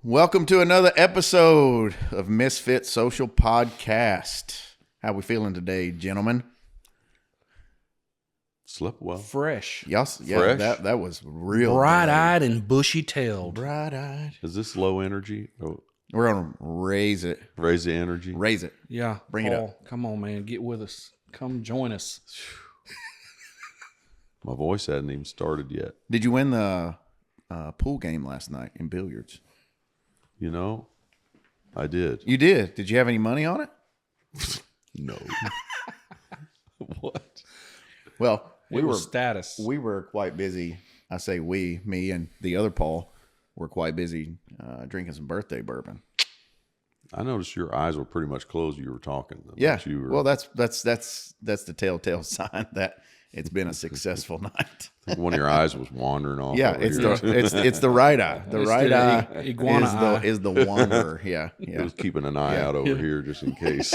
Welcome to another episode of Misfit Social Podcast. How we feeling today, gentlemen? Slept well. Fresh. Yes, yeah, Fresh? that was real Bright-eyed and bushy-tailed. Bright-eyed. Is this low energy? Oh, We're gonna raise it. raise the energy. Raise it. Yeah. Bring it Paul, come on, man. Get with us. Come join us. My voice hadn't even started yet. Did you win the pool game last night in billiards? You know, I did. You did. Did you have any money on it? No. What? Well, We were status. We were quite busy. I say we, me, and the other Paul were quite busy drinking some birthday bourbon. I noticed your eyes were pretty much closed. You were talking. Yeah. You were, Well, that's the telltale sign that it's been a successful night. I think one of your eyes was wandering off. Yeah, over it's here. it's the right eye. The It's right the eye iguana eye. is the wanderer. Yeah, It yeah, was keeping an eye out over here just in case.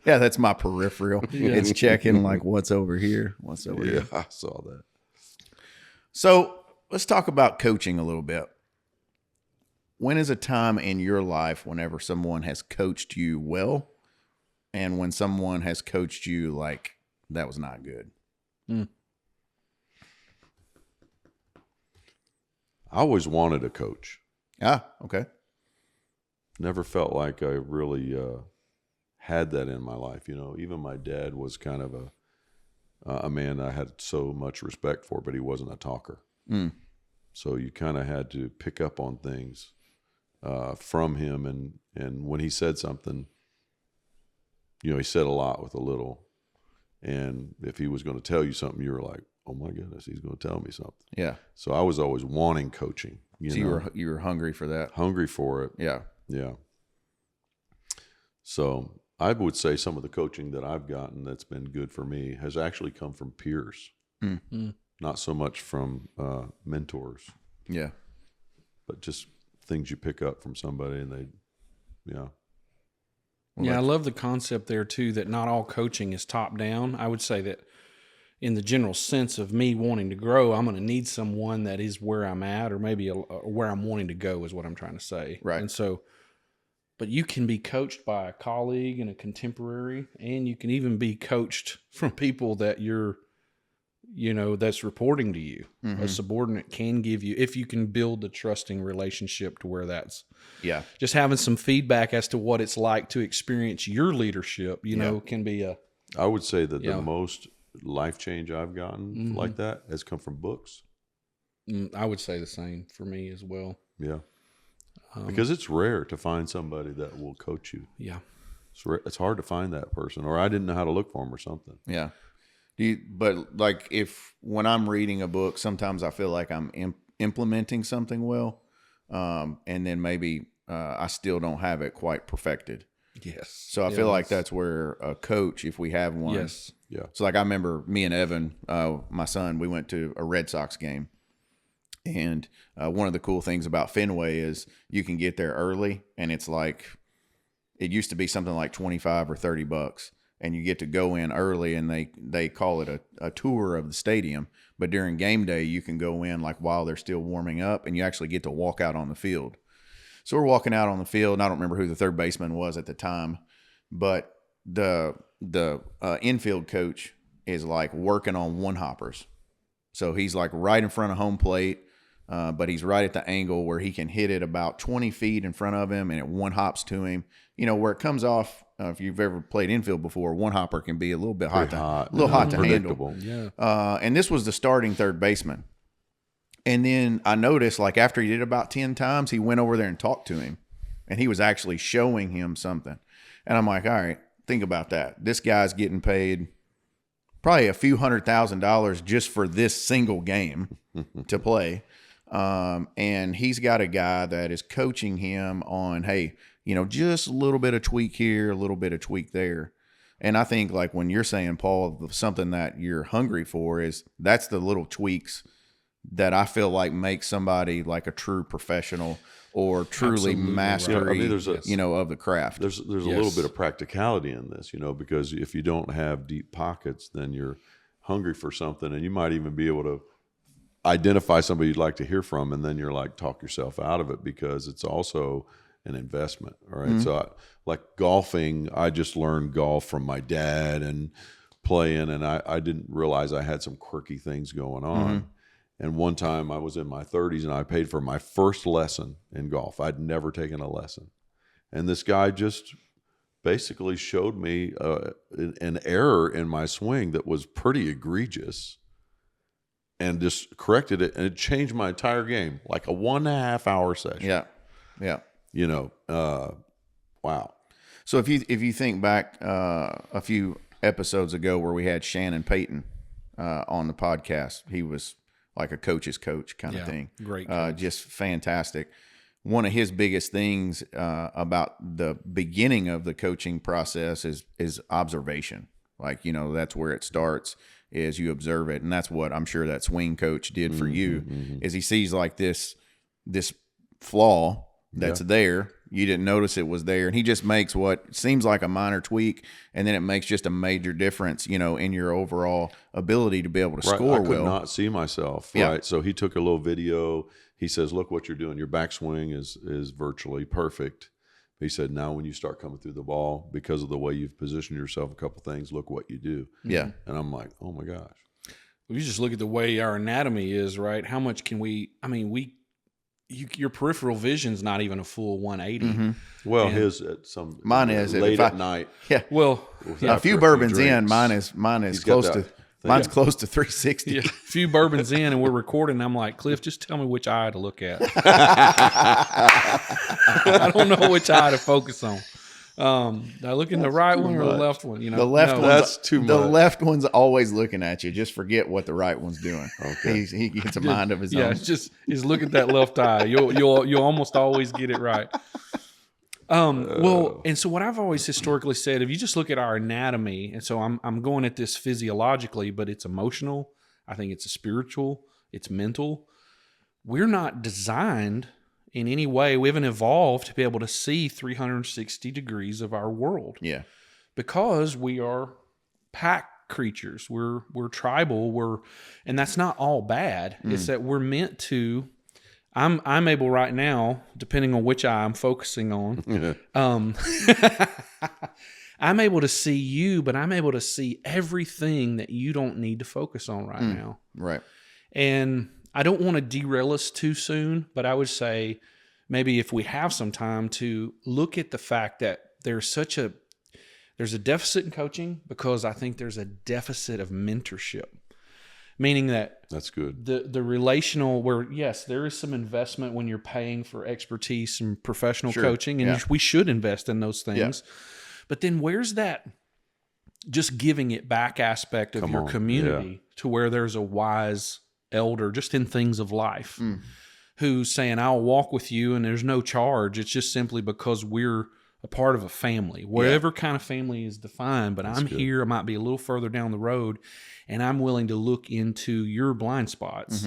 yeah. That's my peripheral. It's checking like what's over here, what's over Yeah, here. I saw that. So let's talk about coaching a little bit. When is a time in your life whenever someone has coached you well, and when someone has coached you like that was not good? I always wanted a coach. Ah, okay. Never felt like I really had that in my life. You know, even my dad was kind of a man I had so much respect for, but he wasn't a talker. So you kind of had to pick up on things from him, and when he said something, you know, he said a lot with a little. And if he was going to tell you something, you were like, "Oh my goodness, he's going to tell me something." Yeah. So I was always wanting coaching. So you were hungry for that. hungry for it. Yeah. Yeah. So I would say some of the coaching that I've gotten that's been good for me has actually come from peers, not so much from mentors, Yeah. but just things you pick up from somebody and they, yeah. Yeah, I love the concept there, too, that not all coaching is top-down. I would say that in the general sense of me wanting to grow, I'm going to need someone that is where I'm at, or maybe where I'm wanting to go is what I'm trying to say. Right. And so, but you can be coached by a colleague and a contemporary, and you can even be coached from people that you're, you know, that's reporting to you. A subordinate can give you, if you can build a trusting relationship to where that's Yeah. just having some feedback as to what it's like to experience your leadership, you know, can be a, I would say that Yeah. the most life change I've gotten like that has come from books. I would say the same for me as well. Yeah. Because it's rare to find somebody that will coach you. Yeah. It's hard to find that person, or I didn't know how to look for them or something. Yeah. But like when I'm reading a book, sometimes I feel like I'm implementing something well, and then maybe I still don't have it quite perfected. Yes. So I feel like that's where a coach, if we have one. Yes. Yeah. So like I remember me and Evan, my son, we went to a Red Sox game. And one of the cool things about Fenway is you can get there early, and it's like it used to be something like $25 or $30, and you get to go in early, and they call it a tour of the stadium. But during game day, you can go in like while they're still warming up, and you actually get to walk out on the field. So we're walking out on the field, and I don't remember who the third baseman was at the time, but the infield coach is like working on one hoppers. So he's like right in front of home plate. But he's right at the angle where he can hit it about 20 feet in front of him, and it one hops to him. You know, where it comes off, if you've ever played infield before, one hopper can be a little bit hot to handle. Yeah. And this was the starting third baseman. And then I noticed, like, after he did about 10 times, he went over there and talked to him, and he was actually showing him something. And I'm like, all right, think about that. This guy's getting paid probably a few $100,000 just for this single game to play. And he's got a guy that is coaching him on, hey, you know, just a little bit of tweak here, a little bit of tweak there. And I think like when you're saying, Paul, something that you're hungry for is that's the little tweaks that I feel like make somebody like a true professional or truly master, right. I mean, you know, of the craft. There's a little bit of practicality in this, you know, because if you don't have deep pockets, then you're hungry for something, and you might even be able to identify somebody you'd like to hear from, and then you're like, talk yourself out of it, because it's also an investment. All right. So like golfing, I just learned golf from my dad and playing, and I didn't realize I had some quirky things going on. And one time I was in my 30s and I paid for my first lesson in golf. I'd never taken a lesson. And this guy just basically showed me an error in my swing that was pretty egregious, and just corrected it. And it changed my entire game, like a 1.5 hour session. Yeah. Yeah. You know, wow. So if you think back a few episodes ago where we had Shannon Payton on the podcast, he was like a coach's coach kind of thing. Great coach. Just fantastic. One of his biggest things about the beginning of the coaching process is observation. Like, you know, that's where it starts, is you observe it. And that's what I'm sure that swing coach did for you, is he sees like this flaw that's there. You didn't notice it was there. And he just makes what seems like a minor tweak, and then it makes just a major difference, you know, in your overall ability to be able to score I could well. not see myself. Yeah. Right. So he took a little video. He says, look what you're doing. Your backswing is virtually perfect. He said, now when you start coming through the ball, because of the way you've positioned yourself, a couple things, look what you do. Yeah. And I'm like, oh my gosh. You just look at the way our anatomy is, right? How much can your peripheral vision's not even a full 180. Well, And his at some Mine is late at night. Yeah. Well, A few after bourbons drinks. in, mine is He's got close that to thing. mine's close to 360. yeah, a few bourbons in, and we're recording. I'm like, Cliff, just tell me which eye to look at. I don't know which eye to focus on. I look in the right one or the left one. You know, The left No. one's That's too the much. left one's always looking at you. Just forget what the right one's doing. Okay. He gets a mind of his Yeah, own. it's just look at that left eye. You'll almost always get it right. Well, and so what I've always historically said, if you just look at our anatomy, and so I'm going at this physiologically, but it's emotional. I think it's spiritual. It's mental. We're not designed in any way. We haven't evolved to be able to see 360 degrees of our world, Yeah. because we are pack creatures. We're tribal. And that's not all bad. It's that we're meant to. I'm able right now, depending on which eye I'm focusing on. I'm able to see you, but I'm able to see everything that you don't need to focus on right now. Right. And I don't want to derail us too soon, but I would say maybe if we have some time to look at the fact that there's a deficit in coaching, because I think there's a deficit of mentorship, meaning that That's good. the relational, where yes, there is some investment when you're paying for expertise and professional coaching, and we should invest in those things. But then where's that just giving it back aspect of your community to where there's a wise elder just in things of life who's saying, I'll walk with you, and there's no charge. It's just simply because we're a part of a family, whatever kind of family is defined. But I'm here, I might be a little further down the road, and I'm willing to look into your blind spots.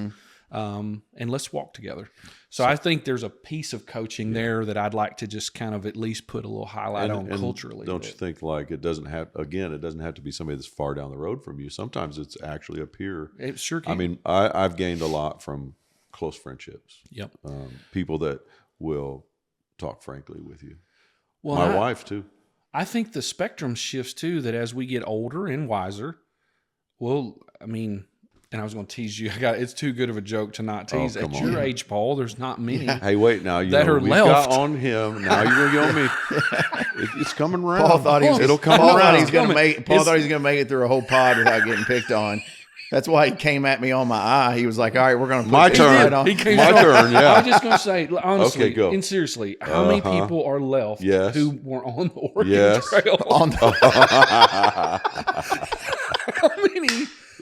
And let's walk together. So I think there's a piece of coaching there that I'd like to just kind of at least put a little highlight on culturally. Don't you think, like, it doesn't have to be somebody that's far down the road from you. Sometimes it's actually a peer. It sure can. I mean, I've gained a lot from close friendships. Yep. People that will talk frankly with you. Well, My wife too. I think the spectrum shifts too, that as we get older and wiser, well, I mean, and I was going to tease you. It's too good of a joke to not tease. come At on. your age, Paul, there's not many. Hey, wait now. That are we've left. got on him. Now you're going to get on me. It's coming around. Paul thought he was. It'll come Paul thought around. he's going to make. Paul It's- thought he was going to make it through a whole pod without getting picked on. That's why he came at me on my eye. He was like, "All right, we're going to put My this turn. right on." He came My on. turn, yeah. I was just going to say, honestly, Okay, go. and seriously, how many people are left Yes. who were on the Oregon Yes. Trail? On the- How many?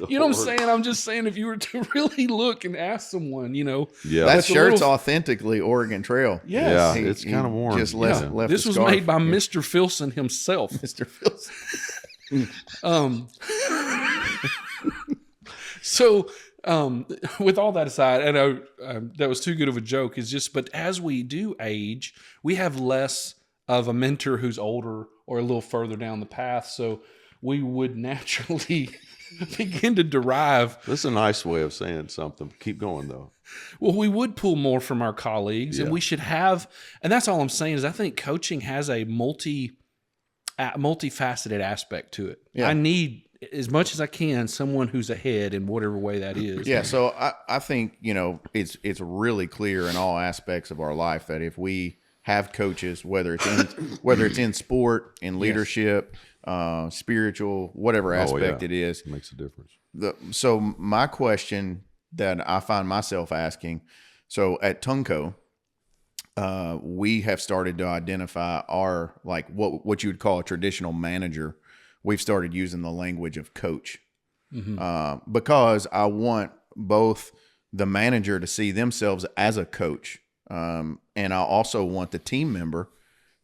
You know what I'm saying? I'm just saying, if you were to really look and ask someone, Yeah. that That's a shirt's little- authentically Oregon Trail. Yeah. yes. It's kinda warm. Just left This the was scarf. made by Mr. Filson himself. Mr. Philson. So, with all that aside, and that was too good of a joke. But as we do age, we have less of a mentor who's older or a little further down the path. So we would naturally begin to derive. This is a nice way of saying something. Keep going, though. Well, we would pull more from our colleagues, and Yeah. we should have. And that's all I'm saying is I think coaching has a multifaceted aspect to it. Yeah. I need, as much as I can, someone who's ahead in whatever way that is. Yeah, so I think, it's really clear in all aspects of our life that if we have coaches, whether it's in sport, in leadership, spiritual, whatever aspect it is, It makes a difference. So my question that I find myself asking, so at Tunco, we have started to identify our, like, what you would call a traditional manager. We've started using the language of coach, because I want both the manager to see themselves as a coach, and I also want the team member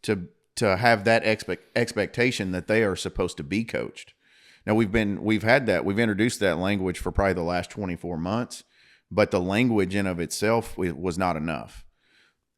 to have that expectation that they are supposed to be coached. Now we've introduced that language for probably the last 24 months, but the language in of itself was not enough.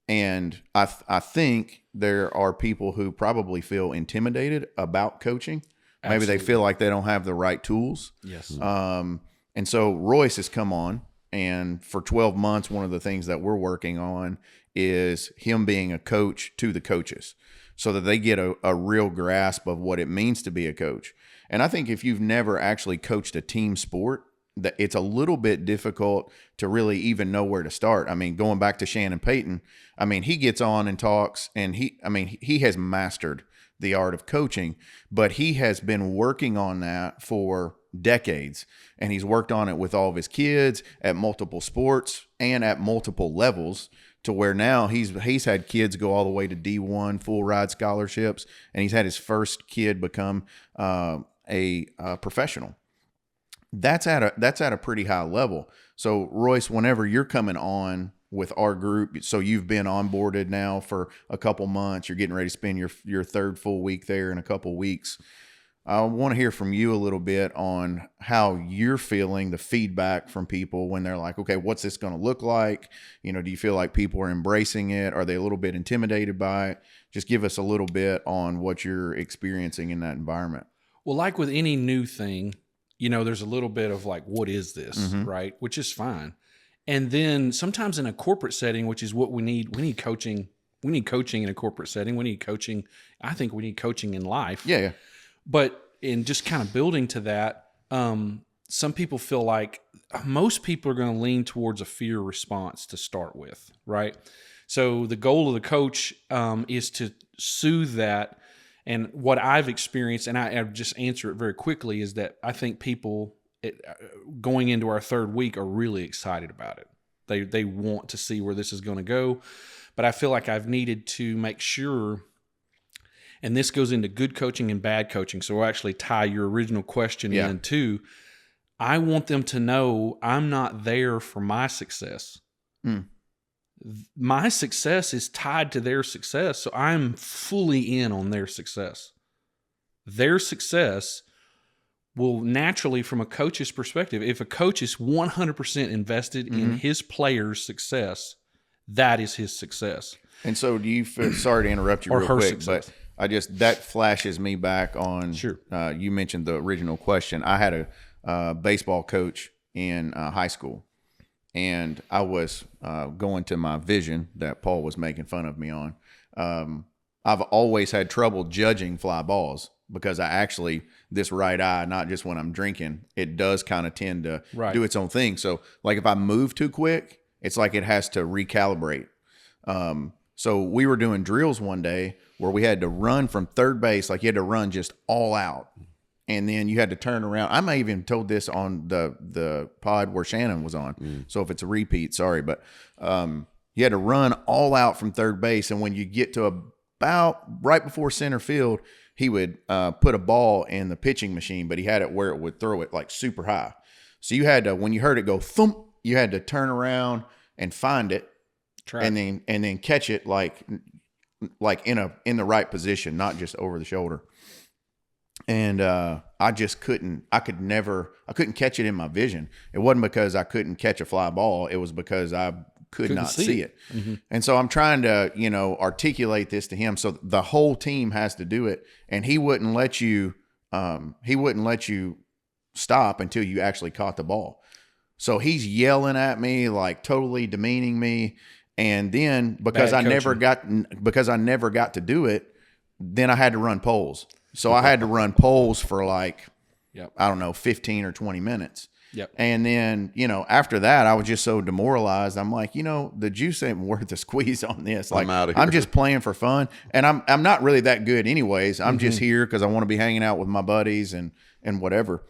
And I think there are people who probably feel intimidated about coaching. Maybe they feel like they don't have the right tools. Yes. And so Royce has come on, and for 12 months, one of the things that we're working on is him being a coach to the coaches so that they get a real grasp of what it means to be a coach. And I think if you've never actually coached a team sport, that it's a little bit difficult to really even know where to start. I mean, going back to Shannon Payton, I mean, he gets on and talks, and he has mastered the art of coaching, but he has been working on that for decades, and he's worked on it with all of his kids at multiple sports and at multiple levels, to where now he's had kids go all the way to D1 full ride scholarships, and he's had his first kid become a professional. That's at a pretty high level. So Royce, whenever you're coming on with our group, so you've been onboarded now for a couple months, you're getting ready to spend your third full week there in a couple weeks. I want to hear from you a little bit on how you're feeling, the feedback from people when they're like, okay, what's this going to look like? Do you feel like people are embracing it? Are they a little bit intimidated by it? Just give us a little bit on what you're experiencing in that environment. Well, like with any new thing, there's a little bit of like, what is this, right? Which is fine. And then sometimes in a corporate setting, which is what we need coaching. We need coaching in a corporate setting. We need coaching. I think we need coaching in life. Yeah. But in just kind of building to that, some people feel like most people are going to lean towards a fear response to start with, right? So the goal of the coach is to soothe that. And what I've experienced, and I just answer it very quickly, is that I think people going into our third week are really excited about it. They want to see where this is going to go. But I feel like I've needed to make sure, and this goes into good coaching and bad coaching, so we'll actually tie your original question in too. I want them to know I'm not there for my success. My success is tied to their success, so I'm fully in on their success. Their success will naturally, from a coach's perspective, if a coach is 100% invested in his player's success, that is his success. And so do you feel, sorry to interrupt you Or real her quick, success. but that flashes me back on, Sure. You mentioned the original question. I had a baseball coach in high school, and I was going to my vision that Paul was making fun of me on. I've always had trouble judging fly balls because I actually, this right eye, not just when I'm drinking, it does kind of tend to do its own thing. So like if I move too quick, it's like it has to recalibrate. So we were doing drills one day where we had to run from third base, like you had to run just all out. And then you had to turn around. I may even told this on the pod where Shannon was on. So if it's a repeat, sorry. But you had to run all out from third base. And when you get to about right before center field, he would put a ball in the pitching machine, but he had it where it would throw it like super high. So you had to, when you heard it go thump, you had to turn around and find it, and then catch it like in the right position, not just over the shoulder. And I just couldn't catch it in my vision. It wasn't because I couldn't catch a fly ball. It was because I could not see it. And so I'm trying to, articulate this to him. So the whole team has to do it. And he wouldn't let you stop until you actually caught the ball. So he's yelling at me, like totally demeaning me. And then because I never got to do it, then I had to run polls. So I had to run polls for like, I don't know, 15 or 20 minutes. Yep. And then, after that, I was just so demoralized. I'm like, the juice ain't worth the squeeze on this. Like, I'm out of here. I'm just playing for fun. And I'm not really that good anyways. I'm just here because I want to be hanging out with my buddies and whatever.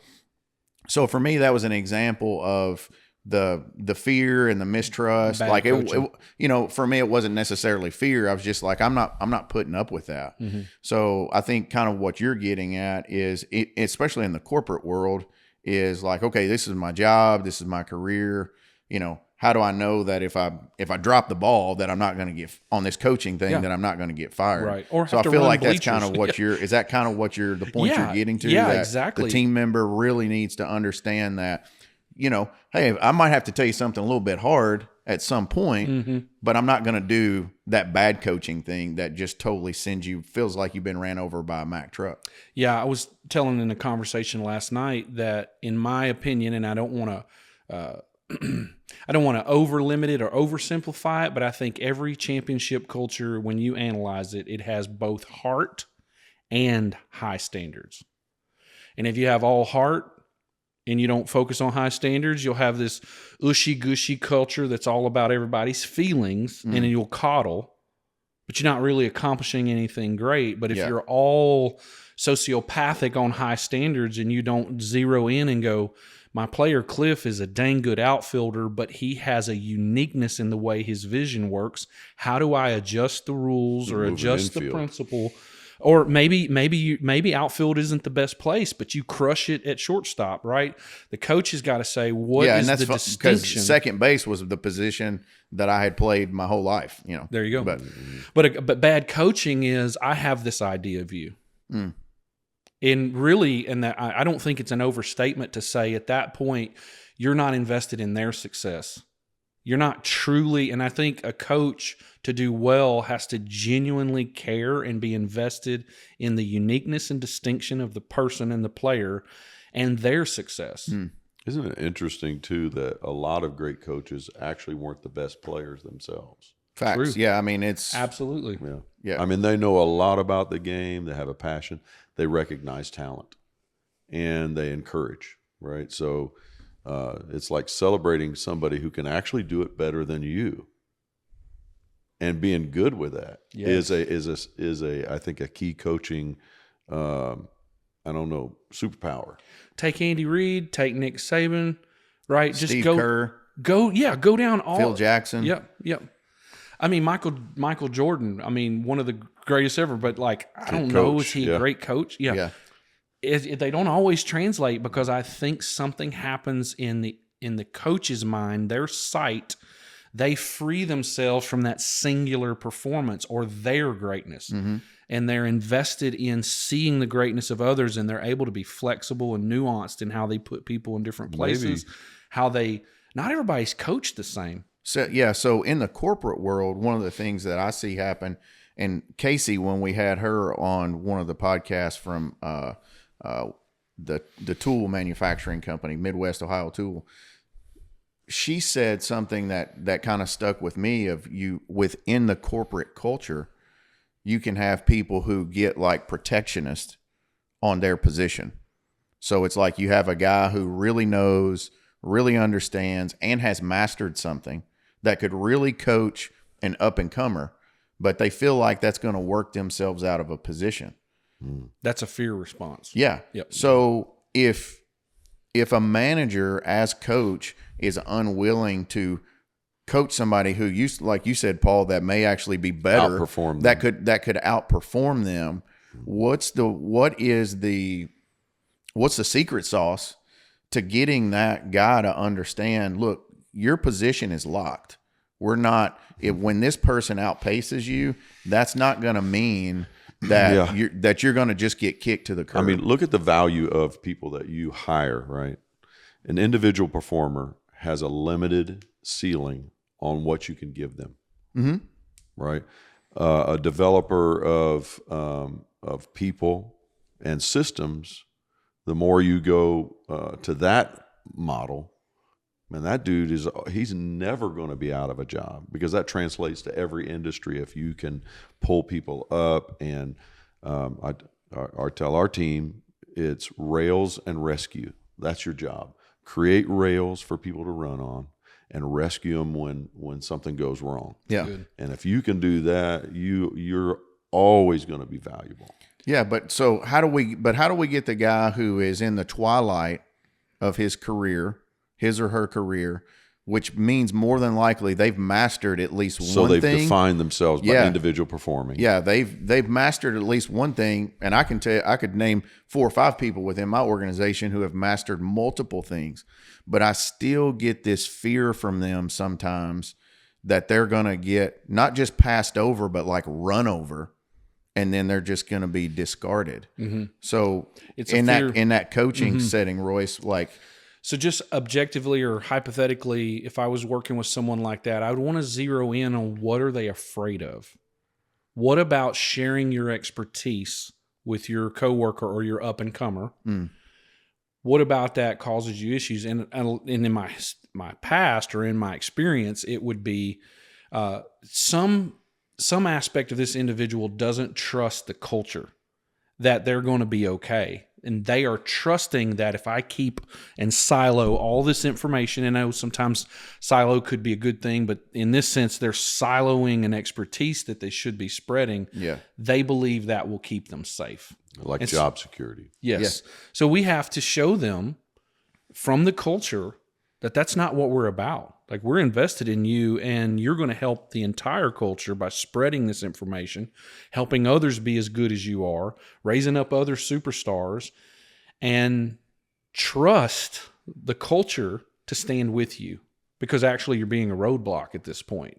So for me, that was an example of the fear and the mistrust. Bad like coaching. for me, it wasn't necessarily fear. I was just like, I'm not putting up with that. So I think kind of what you're getting at is, especially in the corporate world, is like, okay, this is my job, this is my career. How do I know that if I drop the ball that I'm not going to get on this coaching thing, that I'm not going to get fired? Right. Or so I feel like that's kind of what is that kind of what the point you're getting to? Yeah, that exactly. The team member really needs to understand that, hey, I might have to tell you something a little bit hard at some point, but I'm not going to do that bad coaching thing that just totally feels like you've been ran over by a Mack truck. Yeah, I was telling in a conversation last night that, in my opinion, and I don't want to over limit it or oversimplify it, but I think every championship culture, when you analyze it, it has both heart and high standards. And if you have all heart and you don't focus on high standards, you'll have this ushy-gushy culture that's all about everybody's feelings, and then you'll coddle, but you're not really accomplishing anything great. But if you're all sociopathic on high standards and you don't zero in and go, my player Cliff is a dang good outfielder, but he has a uniqueness in the way his vision works. How do I adjust the rules or adjust the principle? Or maybe outfield isn't the best place, but you crush it at shortstop, right? The coach has got to say, what is the distinction? Because second base was the position that I had played my whole life. There you go. But bad coaching is, I have this idea of you. And really, that I don't think it's an overstatement to say at that point, you're not invested in their success. You're not truly, and I think a coach, to do well, has to genuinely care and be invested in the uniqueness and distinction of the person and the player and their success. Isn't it interesting, too, that a lot of great coaches actually weren't the best players themselves? Facts. True. Yeah, I mean, it's... Absolutely. Yeah. I mean, they know a lot about the game. They have a passion. They recognize talent, and they encourage, right? So it's like celebrating somebody who can actually do it better than you, and being good with that is I think a key coaching superpower. Take Andy Reid, take Nick Saban, right? Steve Just Kerr. Go down all. Phil Jackson. Yep. I mean, Michael Jordan. I mean, one of the greatest ever. But I don't know, is he a great coach? Yeah. They don't always translate, because I think something happens in the coach's mind, their sight. They free themselves from that singular performance or their greatness, and they're invested in seeing the greatness of others, and they're able to be flexible and nuanced in how they put people in different places. Not everybody's coached the same. So in the corporate world, one of the things that I see happen, and Casey, when we had her on one of the podcasts from the tool manufacturing company, Midwest Ohio Tool, she said something that kind of stuck with me. Of you within the corporate culture, you can have people who get like protectionist on their position. So it's like you have a guy who really knows, really understands, and has mastered something that could really coach an up-and-comer, but they feel like that's going to work themselves out of a position. That's a fear response. Yeah. Yep. So if a manager as coach is unwilling to coach somebody who like you said, Paul, that may actually be better, outperform them. that could outperform them, what's the secret sauce to getting that guy to understand, look, your position is locked. We're not, when this person outpaces you, that's not going to mean that you're going to just get kicked to the curb. I mean, look at the value of people that you hire, right? An individual performer has a limited ceiling on what you can give them, right? A developer of people and systems the more you go to that model, man, that dude he's never going to be out of a job, because that translates to every industry. If you can pull people up, and I tell our team, it's rails and rescue. That's your job. Create rails for people to run on and rescue them when something goes wrong. Yeah. Good. And if you can do that, you're always going to be valuable. Yeah, but how do we get the guy who is in the twilight of his or her career, which means more than likely they've mastered at least one thing. So they've defined themselves by individual performing. Yeah, they've mastered at least one thing, and I could name 4 or 5 people within my organization who have mastered multiple things, but I still get this fear from them sometimes that they're going to get not just passed over, but like run over, and then they're just going to be discarded. Mm-hmm. So it's in that coaching setting, Royce, like. So just objectively or hypothetically, if I was working with someone like that, I would want to zero in on what are they afraid of? What about sharing your expertise with your coworker or your up-and-comer? What about that causes you issues? And in my past or in my experience, it would be some aspect of this individual doesn't trust the culture, that they're going to be okay. And they are trusting that if I keep and silo all this information, and I know sometimes silo could be a good thing, but in this sense, they're siloing an expertise that they should be spreading. Yeah. They believe that will keep them safe. Like job security. Yes. Yeah. So we have to show them from the culture that that's not what we're about. Like, we're invested in you, and you're going to help the entire culture by spreading this information, helping others be as good as you are, raising up other superstars, and trust the culture to stand with you, because actually you're being a roadblock at this point,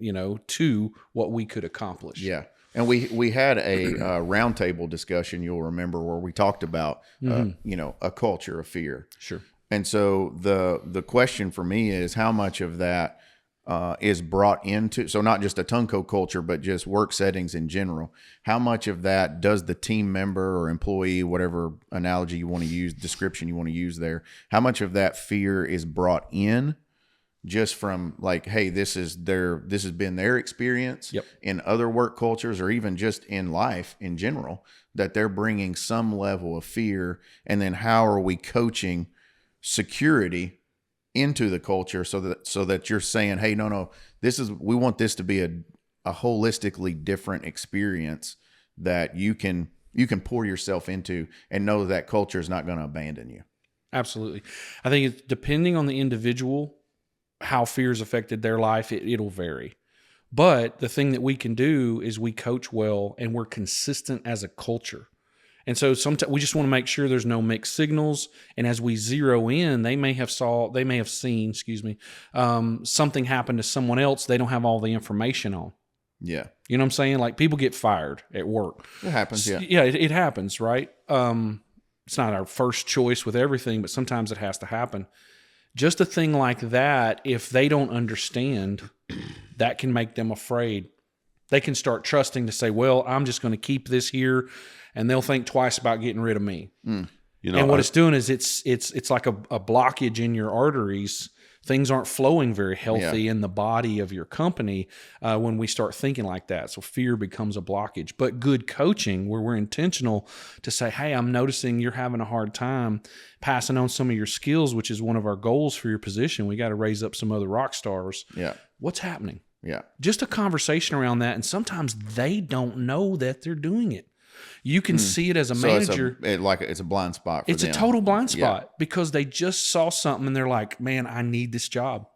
to what we could accomplish. Yeah. And we had a roundtable discussion, you'll remember, where we talked about, a culture of fear. Sure. And so the question for me is, how much of that is brought into, so not just a Tunco culture, but just work settings in general, how much of that does the team member or employee, whatever analogy you want to use, description you want to use there, how much of that fear is brought in just from like, hey, this has been their experience in other work cultures, or even just in life in general, that they're bringing some level of fear. And then how are we coaching security into the culture so that you're saying, hey, no, we want this to be a holistically different experience that you can pour yourself into, and know that culture is not going to abandon you. Absolutely. I think it's depending on the individual, how fear's affected their life, it'll vary. But the thing that we can do is we coach well, and we're consistent as a culture. And so sometimes we just want to make sure there's no mixed signals. And as we zero in, they may have seen, something happen to someone else they don't have all the information on. Yeah. You know what I'm saying? Like, people get fired at work. It happens, yeah. Yeah, it happens, right? It's not our first choice with everything, but sometimes it has to happen. Just a thing like that, if they don't understand, that can make them afraid. They can start trusting to say, well, I'm just going to keep this here, and they'll think twice about getting rid of me. And what it's doing is it's like a blockage in your arteries. Things aren't flowing very healthy in the body of your company when we start thinking like that. So fear becomes a blockage. But good coaching, where we're intentional to say, hey, I'm noticing you're having a hard time passing on some of your skills, which is one of our goals for your position. We got to raise up some other rock stars. Yeah. What's happening? Yeah. Just a conversation around that. And sometimes they don't know that they're doing it. You can see it as a manager. It's a blind spot for them. It's a total blind spot because they just saw something and they're like, man, I need this job.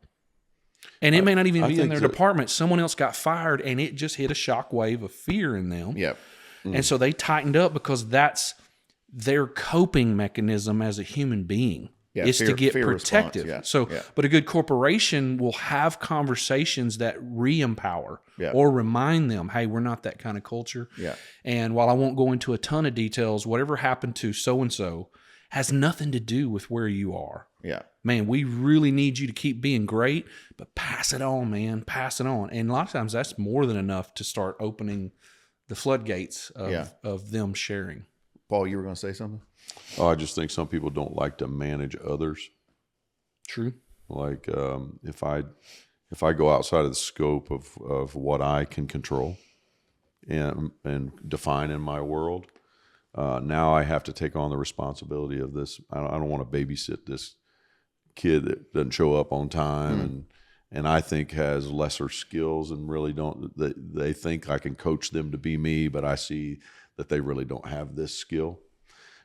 And it may not even be in their department. Someone else got fired, and it just hit a shock wave of fear in them. Yep. And so they tightened up because that's their coping mechanism as a human being. Yeah, is to get protective. Response, But a good corporation will have conversations that re-empower Yeah. or remind them, hey, we're not that kind of culture. Yeah. And while I won't go into a ton of details, whatever happened to so-and-so has nothing to do with where you are. Yeah. Man, we really need you to keep being great, but pass it on, man. Pass it on. And a lot of times that's more than enough to start opening the floodgates of them sharing. Paul, you were going to say something? Oh, I just think some people don't like to manage others. True. Like if I go outside of the scope of what I can control and define in my world, now I have to take on the responsibility of this. I don't want to babysit this kid that doesn't show up on time and I think has lesser skills and really don't. They think I can coach them to be me, but I see that they really don't have this skill.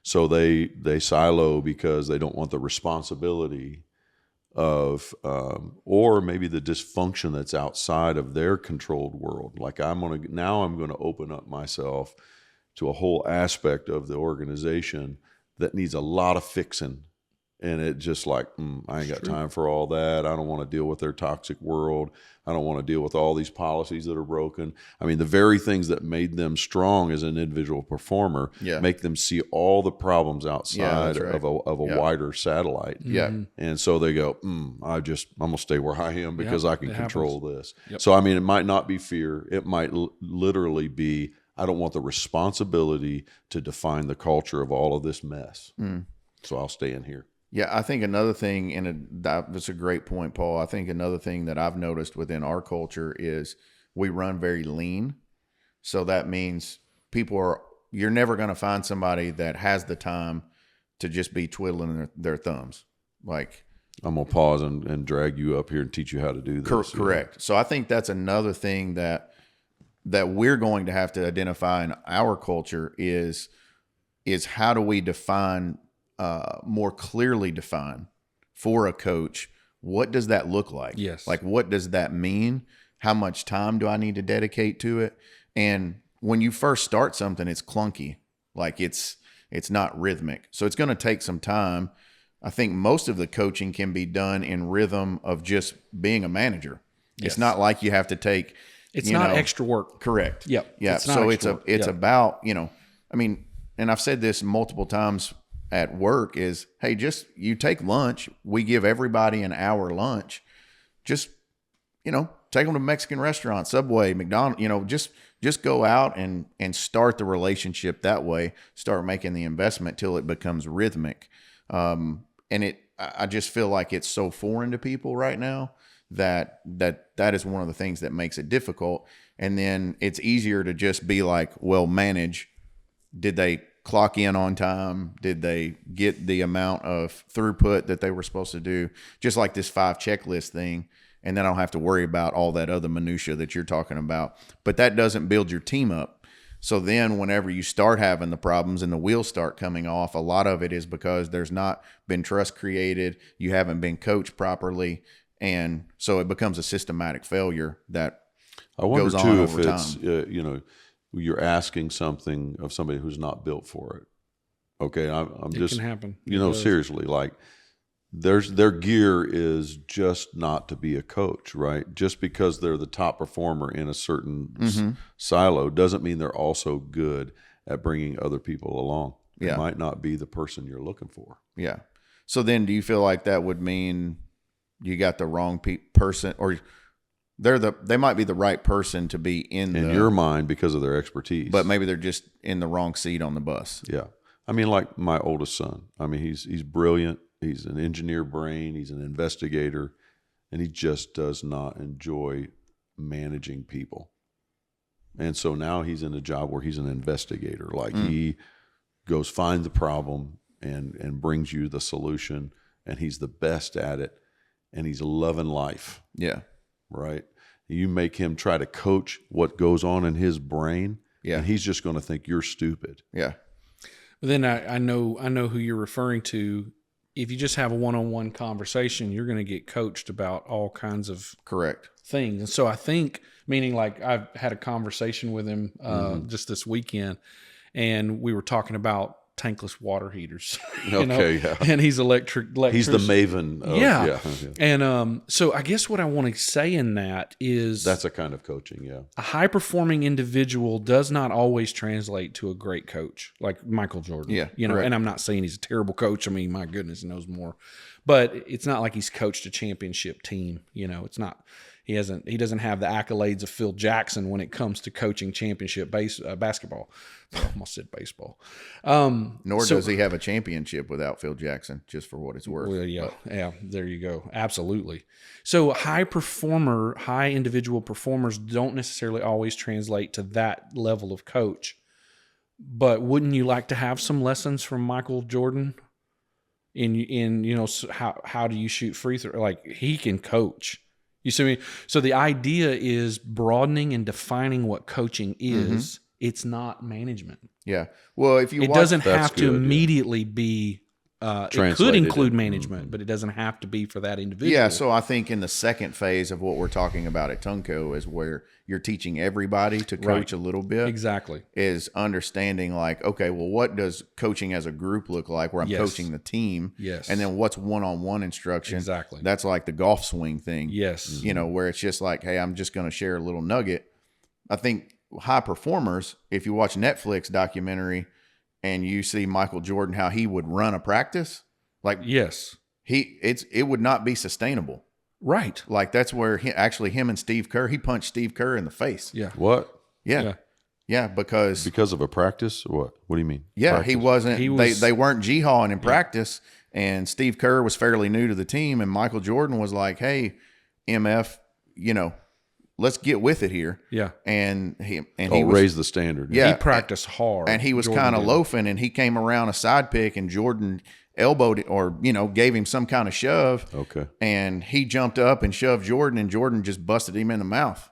So they silo because they don't want the responsibility of or maybe the dysfunction that's outside of their controlled world. Like I'm gonna open up myself to a whole aspect of the organization that needs a lot of fixing, and it just like I ain't got time for all that. I don't want to deal with their toxic world. I don't want to deal with all these policies that are broken. I mean, the very things that made them strong as an individual performer make them see all the problems outside of a wider satellite. Yeah. And so they go, I'm gonna stay where I am because I can control this. Yep. So I mean, it might not be fear. It might literally be, I don't want the responsibility to define the culture of all of this mess. So I'll stay in here. Yeah, I think another thing, and that's a great point, Paul. I think another thing that I've noticed within our culture is we run very lean. So that means you're never going to find somebody that has the time to just be twiddling their thumbs. Like, I'm going to pause and drag you up here and teach you how to do this. Correct. So I think that's another thing that we're going to have to identify in our culture is how do we define more clearly define for a coach, what does that look like? Yes. Like, what does that mean? How much time do I need to dedicate to it? And when you first start something, it's clunky. Like it's not rhythmic. So it's going to take some time. I think most of the coaching can be done in rhythm of just being a manager. Yes. It's not like you have to take, it's not extra work. Correct. Yep. Yeah. So it's about, I mean, and I've said this multiple times at work is, hey, just you take lunch. We give everybody an hour lunch. Just, take them to a Mexican restaurant, Subway, McDonald's, just go out and start the relationship that way. Start making the investment till it becomes rhythmic. And I just feel like it's so foreign to people right now that is one of the things that makes it difficult. And then it's easier to just be like, well, manage. Did they clock in on time? Did they get the amount of throughput that they were supposed to do? Just like this 5 checklist thing. And then I don't have to worry about all that other minutia that you're talking about. But that doesn't build your team up. So then whenever you start having the problems and the wheels start coming off, a lot of it is because there's not been trust created. You haven't been coached properly. And so it becomes a systematic failure that goes on over time. I wonder too if it's, you're asking something of somebody who's not built for it. Okay, it can happen. Seriously, like their gear is just not to be a coach, right? Just because they're the top performer in a certain silo doesn't mean they're also good at bringing other people along. It might not be the person you're looking for. Yeah. So then, do you feel like that would mean you got the wrong person, or they might be the right person to be in your mind because of their expertise, but maybe they're just in the wrong seat on the bus. Yeah. I mean, like my oldest son, I mean, he's brilliant. He's an engineer brain. He's an investigator, and he just does not enjoy managing people. And so now he's in a job where he's an investigator. Like he goes find the problem and brings you the solution, and he's the best at it, and he's loving life. Yeah. Right. You make him try to coach what goes on in his brain, and he's just going to think you're stupid. Yeah. But then I know who you're referring to. If you just have a one-on-one conversation, you're going to get coached about all kinds of things. And so I think, meaning like I've had a conversation with him just this weekend, and we were talking about tankless water heaters. And he's electrician. He's the maven. And so I guess what I want to say in that is that's a kind of coaching. Yeah. A high-performing individual does not always translate to a great coach, like Michael Jordan. Yeah. And I'm not saying he's a terrible coach. I mean, my goodness, he knows more. But it's not like he's coached a championship team. It's not. He doesn't have the accolades of Phil Jackson when it comes to coaching championship basketball. I almost said baseball. Nor does he have a championship without Phil Jackson, just for what it's worth. Well, yeah, there you go. Absolutely. So high individual performers don't necessarily always translate to that level of coach. But wouldn't you like to have some lessons from Michael Jordan in how do you shoot free throw? Like, he can coach. You see me? So the idea is broadening and defining what coaching is. It's not management. Yeah. Well, if you It watch, doesn't have to good, yeah. immediately be. It could Translated include it. management, but it doesn't have to be for that individual. Yeah, so I think in the second phase of what we're talking about at Tunco is where you're teaching everybody to coach a little bit. Exactly. Is understanding like, okay, well, what does coaching as a group look like where I'm Yes. coaching the team? Yes. And then what's one-on-one instruction? Exactly. That's like the golf swing thing. Yes. You know, where it's just like, hey, I'm just going to share a little nugget. I think high performers, if you watch Netflix documentary and you see Michael Jordan, how he would run a practice, like Yes. it would not be sustainable. Right. Like that's where him and Steve Kerr, he punched Steve Kerr in the face. Yeah. What? Yeah. Yeah, because Because of a practice? What? What do you mean? yeah, Practice? he wasn't He was- they weren't jihawing in practice, and Steve Kerr was fairly new to the team, and Michael Jordan was like, "Hey, MF, let's get with it here." Yeah. And he was raise the standard. Yeah. He practiced hard. and he was Jordan kind of did. loafing, and he came around a side pick, and Jordan elbowed it or gave him some kind of shove. Okay. And he jumped up and shoved Jordan, and Jordan just busted him in the mouth.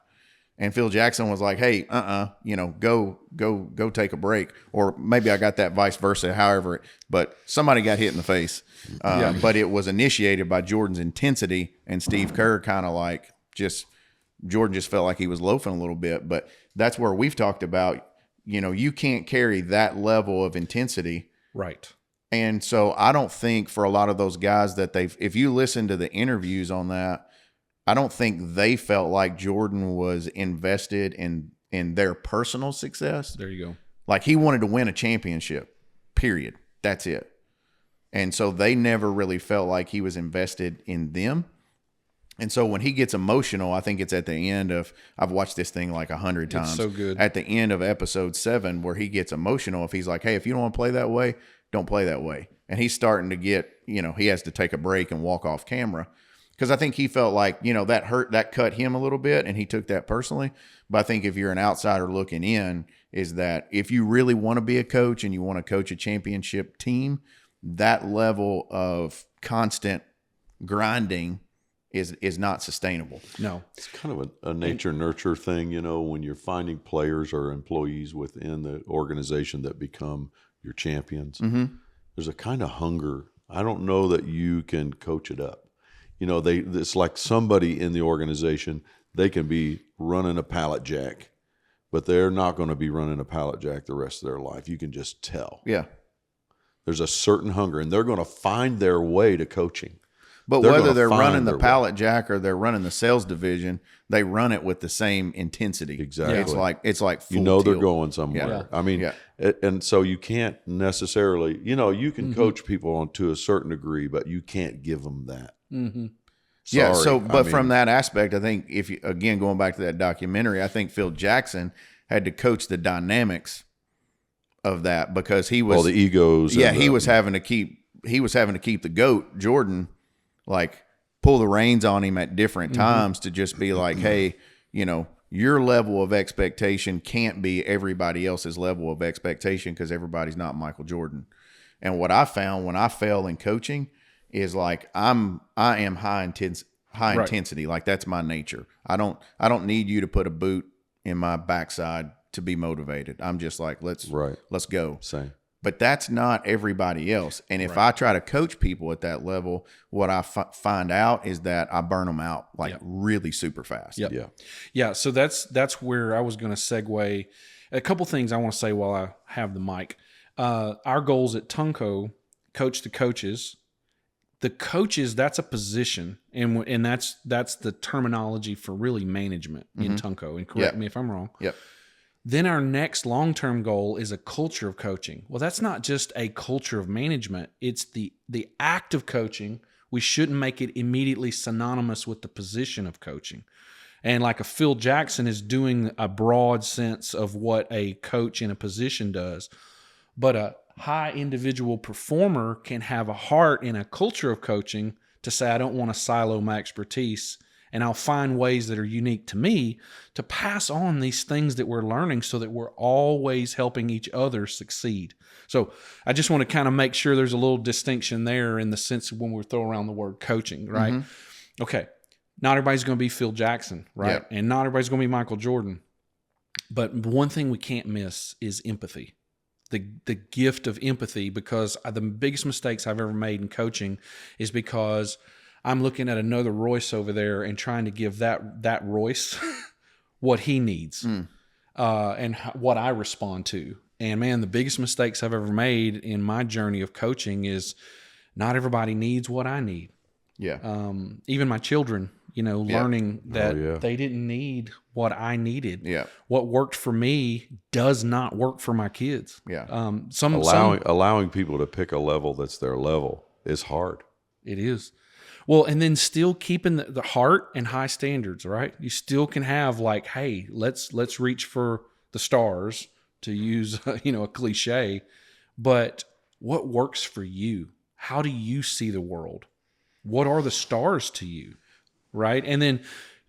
And Phil Jackson was like, "Hey, go take a break." Or maybe I got that vice versa. However, but somebody got hit in the face. But it was initiated by Jordan's intensity, and Steve Kerr kind of like Jordan just felt like he was loafing a little bit. But that's where we've talked about, you can't carry that level of intensity. Right. And so I don't think for a lot of those guys that if you listen to the interviews on that, I don't think they felt like Jordan was invested in their personal success. There you go. Like he wanted to win a championship, period. That's it. And so they never really felt like he was invested in them. And so when he gets emotional, I think it's at the end of, I've watched this thing like 100 times. It's so good. At the end of episode 7, where he gets emotional, if he's like, "Hey, if you don't want to play that way, don't play that way." And he's starting to get, he has to take a break and walk off camera. Because I think he felt like, that cut him a little bit, and he took that personally. But I think if you're an outsider looking in, is that if you really want to be a coach and you want to coach a championship team, that level of constant grinding is not sustainable. No. It's kind of a nature nurture thing, when you're finding players or employees within the organization that become your champions. Mm-hmm. There's a kind of hunger. I don't know that you can coach it up. It's like somebody in the organization, they can be running a pallet jack, but they're not going to be running a pallet jack the rest of their life. You can just tell. Yeah. There's a certain hunger, and they're going to find their way to coaching. But They're whether gonna they're find running the their way. pallet jack or they're running the sales division, they run it with the same intensity. Exactly. It's like full They're tilt. going somewhere. Yeah. I mean, and so you can't necessarily, you can coach people on to a certain degree, but you can't give them that. Mm-hmm. Yeah. Sorry. So, but I from mean, that aspect, I think again, going back to that documentary, I think Phil Jackson had to coach the dynamics of that because he was all the egos. Yeah. and He was having to keep the GOAT Jordan, like pull the reins on him at different times to just be like, "Hey, your level of expectation can't be everybody else's level of expectation because everybody's not Michael Jordan." And what I found when I fell in coaching is like I am high intensity. Like that's my nature. I don't need you to put a boot in my backside to be motivated. I'm just like, let's go. Same. But that's not everybody else. And if I try to coach people at that level, what I find out is that I burn them out really super fast. Yep. Yeah. Yeah. So that's where I was going to segue. A couple things I want to say while I have the mic. Our goals at Tunco, coach the coaches. The coaches, that's a position, and that's the terminology for really management in Tunco. And correct me if I'm wrong. Yep. Then our next long-term goal is a culture of coaching. Well, that's not just a culture of management. It's the act of coaching. We shouldn't make it immediately synonymous with the position of coaching. And like a Phil Jackson is doing a broad sense of what a coach in a position does. But a high individual performer can have a heart in a culture of coaching to say, I don't want to silo my expertise, and I'll find ways that are unique to me to pass on these things that we're learning so that we're always helping each other succeed. So I just want to kind of make sure there's a little distinction there in the sense of when we throw around the word coaching, right? Okay. Not everybody's going to be Phil Jackson, right? Yeah. And not everybody's going to be Michael Jordan. But one thing we can't miss is empathy. The gift of empathy, because the biggest mistakes I've ever made in coaching is because I'm looking at another Royce over there and trying to give that Royce what he needs and what I respond to. And man, the biggest mistakes I've ever made in my journey of coaching is not everybody needs what I need. Yeah. Even my children, learning that they didn't need what I needed. Yeah. What worked for me does not work for my kids. Yeah. Allowing people to pick a level that's their level is hard. It is. Well, and then still keeping the heart and high standards, right? You still can have like, hey, let's reach for the stars, to use a cliche, but what works for you? How do you see the world? What are the stars to you? Right? And then,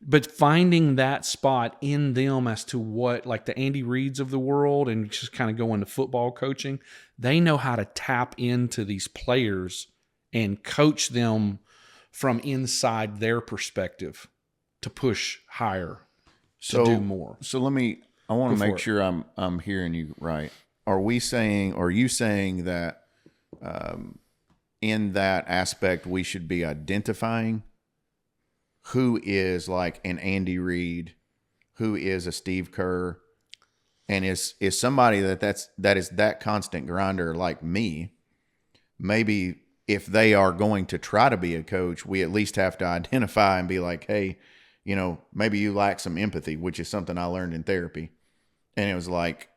but finding that spot in them as to what, like the Andy Reids of the world, and just kind of go into football coaching, they know how to tap into these players and coach them from inside their perspective to push higher, to do more. So I want to make sure I'm hearing you right. Are you saying that in that aspect we should be identifying who is like an Andy Reid, who is a Steve Kerr, and is somebody that is that constant grinder like me? Maybe if they are going to try to be a coach, we at least have to identify and be like, hey, maybe you lack some empathy, which is something I learned in therapy. And it was like,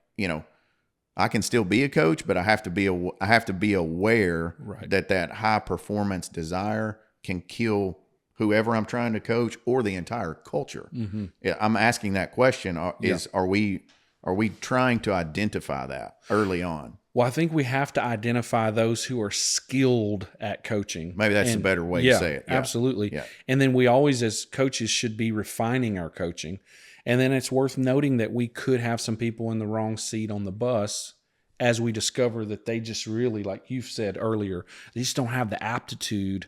I can still be a coach, but I have to be aware that high performance desire can kill whoever I'm trying to coach or the entire culture. Mm-hmm. Yeah, I'm asking that question. Are we trying to identify that early on? Well, I think we have to identify those who are skilled at coaching. Maybe that's a better way to say it. Yeah. Absolutely. Yeah. And then we always, as coaches, should be refining our coaching. And then it's worth noting that we could have some people in the wrong seat on the bus as we discover that they just really, like you've said earlier, they just don't have the aptitude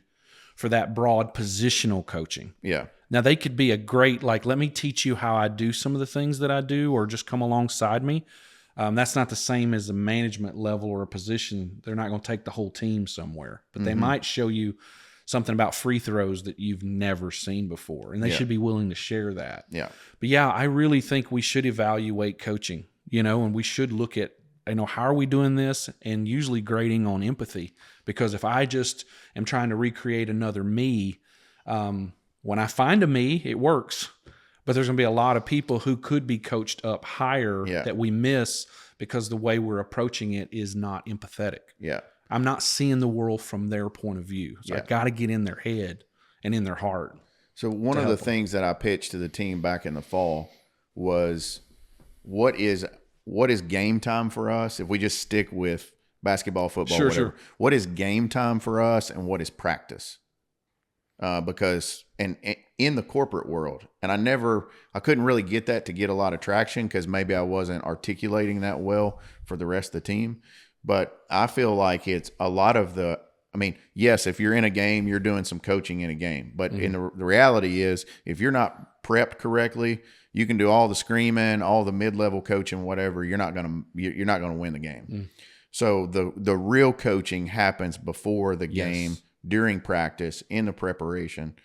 for that broad positional coaching. Yeah. Now, they could be a great, like, let me teach you how I do some of the things that I do, or just come alongside me. That's not the same as a management level or a position. They're not going to take the whole team somewhere, but they might show you something about free throws that you've never seen before, and they should be willing to share that. Yeah. But yeah, I really think we should evaluate coaching, and we should look at, how are we doing this? And usually grading on empathy, because if I just am trying to recreate another me, when I find a me, it works. But there's going to be a lot of people who could be coached up higher that we miss because the way we're approaching it is not empathetic. Yeah. I'm not seeing the world from their point of view. So I've got to get in their head and in their heart. So one of the things that I pitched to the team back in the fall was what is game time for us? If we just stick with basketball, football, whatever. What is game time for us and what is practice? Because in the corporate world, and I couldn't really get that to get a lot of traction because maybe I wasn't articulating that well for the rest of the team. But I feel like it's a lot of yes, if you're in a game, you're doing some coaching in a game. But in the reality is, if you're not prepped correctly, you can do all the screaming, all the mid-level coaching, whatever. You're not gonna win the game. So the real coaching happens before the game. During practice, in the preparation.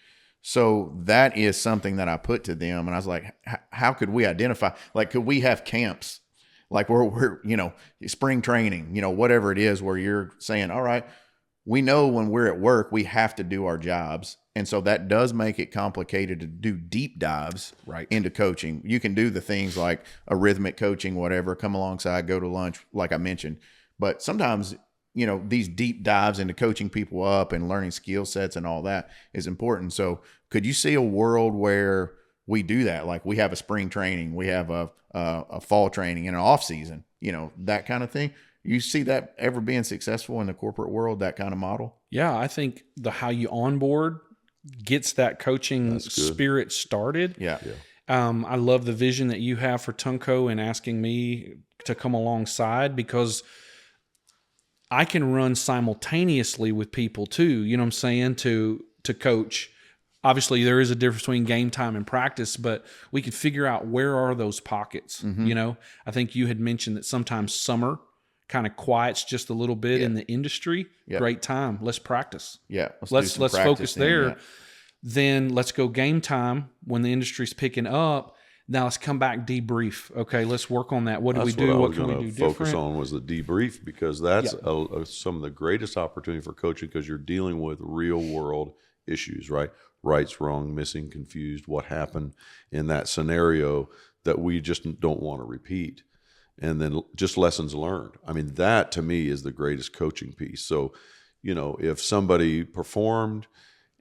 So that is something that I put to them. And I was like, how could we identify? Like, could we have camps? Like we're spring training, whatever it is, where you're saying, all right, we know when we're at work, we have to do our jobs. And so that does make it complicated to do deep dives into coaching. You can do the things like a rhythmic coaching, whatever, come alongside, go to lunch, like I mentioned. But sometimes these deep dives into coaching people up and learning skill sets and all that is important. So could you see a world where we do that. Like we have a spring training, we have a fall training and an off season, that kind of thing. You see that ever being successful in the corporate world, that kind of model? Yeah, I think how you onboard gets that coaching spirit started. Yeah. I love the vision that you have for Tunco and asking me to come alongside, because I can run simultaneously with people too, you know what I'm saying, to coach. Obviously, there is a difference between game time and practice, but we can figure out where are those pockets. I think you had mentioned that sometimes summer kind of quiets just a little bit in the industry. Great time. Let's practice. Yeah. Let's focus there. Yeah. Then let's go game time when the industry's picking up. Now let's come back, debrief. Okay, let's work on that. What do we do? What can we do different? Focus on was the debrief, because that's some of the greatest opportunity for coaching, because you're dealing with real world issues, right? Rights, wrong, missing, confused, what happened in that scenario that we just don't want to repeat. And then just lessons learned. I mean, that to me is the greatest coaching piece. So, if somebody performed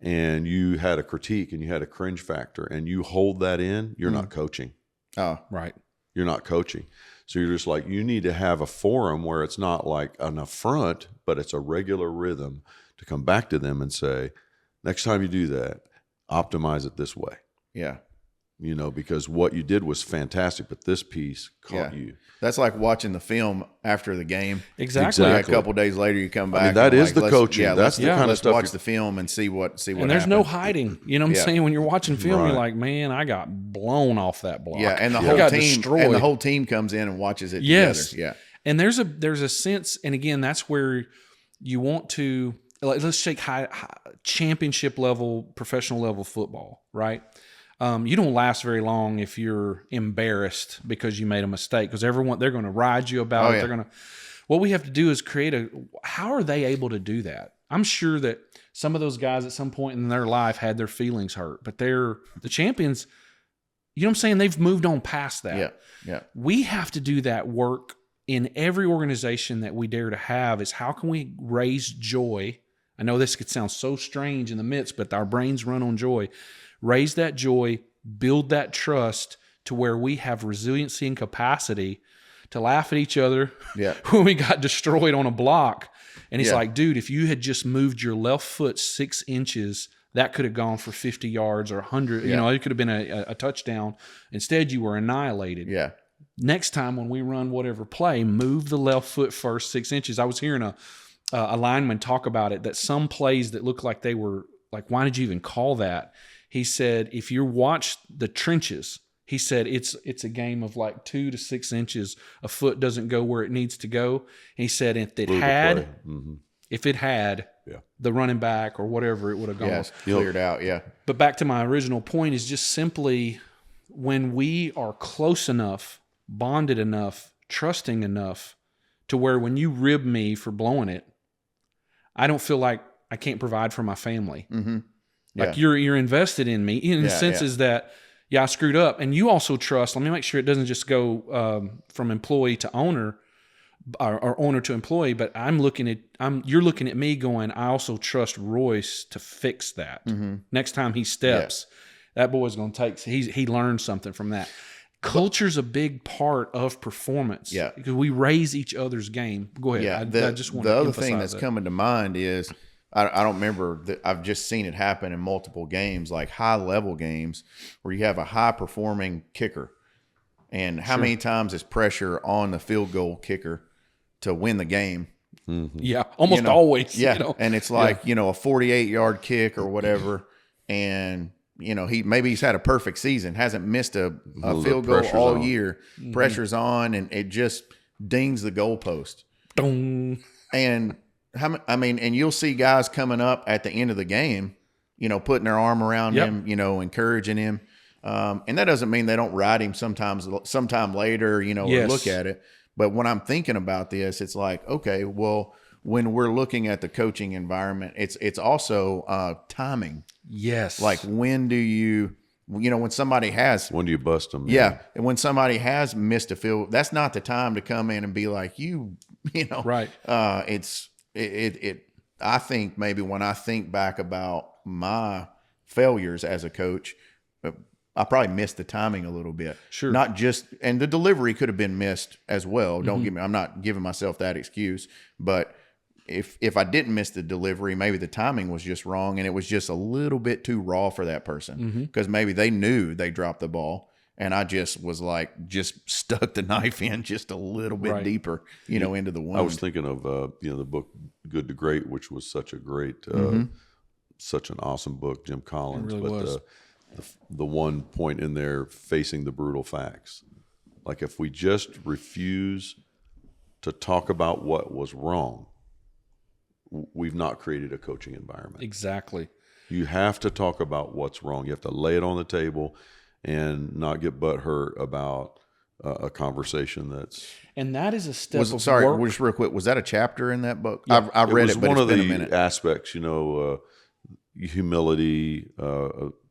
and you had a critique and you had a cringe factor and you hold that in, you're not coaching. Oh, right. You're not coaching. So you're just like, you need to have a forum where it's not like an affront, but it's a regular rhythm to come back to them and say, next time you do that, optimize it this way. Yeah. Because what you did was fantastic, but this piece caught you. That's like watching the film after the game. Exactly. A couple of days later, you come back. I mean, that is the coaching. Yeah, that's the kind of stuff. Watch the film and see what. And there's no hiding. You know what I'm saying? When you're watching film, you're like, man, I got blown off that block. Yeah, and the whole team destroyed. And the whole team comes in and watches it together. Yeah, and there's a sense, and again, that's where you want to. Let's take high championship level, professional level football, right? You don't last very long if you're embarrassed because you made a mistake, because they're going to ride you about it. Yeah. What we have to do is create how are they able to do that? I'm sure that some of those guys at some point in their life had their feelings hurt, but they're the champions. You know what I'm saying? They've moved on past that. Yeah. Yeah. We have to do that work in every organization that we dare to have. Is how can we raise joy? I know this could sound so strange in the midst, but our brains run on joy. Raise that joy, build that trust to where we have resiliency and capacity to laugh at each other when we got destroyed on a block. And it's like, dude, if you had just moved your left foot 6 inches, that could have gone for 50 yards or 100. You know, it could have been a touchdown. Instead, you were annihilated. Yeah. Next time when we run whatever play, move the left foot first 6 inches. I was hearing a lineman talk about it, that some plays that looked like they were like, why did you even call that? He said, if you watch the trenches, he said it's a game of like 2 to 6 inches. A foot doesn't go where it needs to go. He said if it had the running back or whatever, it would have gone. Yeah, cleared out. Yeah. But back to my original point is just simply when we are close enough, bonded enough, trusting enough to where when you rib me for blowing it, I don't feel like I can't provide for my family. Mm-hmm. Like you're invested in me in the senses that, I screwed up. And you also trust, let me make sure it doesn't just go from employee to owner or owner to employee, but you're looking at me going, I also trust Royce to fix that. Mm-hmm. Next time he steps, that boy's going to he learned something from that. Culture's a big part of performance. Yeah. Because we raise each other's game. Go ahead. Yeah. I just want to the other thing that's coming to mind is, I don't remember I've just seen it happen in multiple games, like high level games where you have a high performing kicker. And how many times is pressure on the field goal kicker to win the game? Mm-hmm. Yeah. Almost always. Yeah. And it's like, a 48-yard kick or whatever. And, he's had a perfect season, hasn't missed a field goal all year. Mm-hmm. Pressure's on, and it just dings the goalpost. Dong. And and you'll see guys coming up at the end of the game, putting their arm around him, encouraging him. And that doesn't mean they don't ride him sometime later, or look at it. But when I'm thinking about this, it's like, okay, well, when we're looking at the coaching environment, it's also timing. Yes. Like when do you, when somebody has. When do you bust them? Yeah. And when somebody has missed a field, that's not the time to come in and be like, Right. I think maybe when I think back about my failures as a coach, I probably missed the timing a little bit. Sure. Not just, and the delivery could have been missed as well. Don't get me, I'm not giving myself that excuse, but if I didn't miss the delivery, maybe the timing was just wrong and it was just a little bit too raw for that person because maybe they knew they dropped the ball. And I just was like, just stuck the knife in just a little bit deeper, into the wound. I was thinking of, the book Good to Great, which was such a great, such an awesome book, Jim Collins. It really was. The one point in there, facing the brutal facts. Like if we just refuse to talk about what was wrong, we've not created a coaching environment. Exactly. You have to talk about what's wrong. You have to lay it on the table and not get butthurt about a conversation that's. And that is a step of sorry, work. just real quick. Was that a chapter in that book? Yeah, I read it, but one it's of been the a minute. aspects, humility,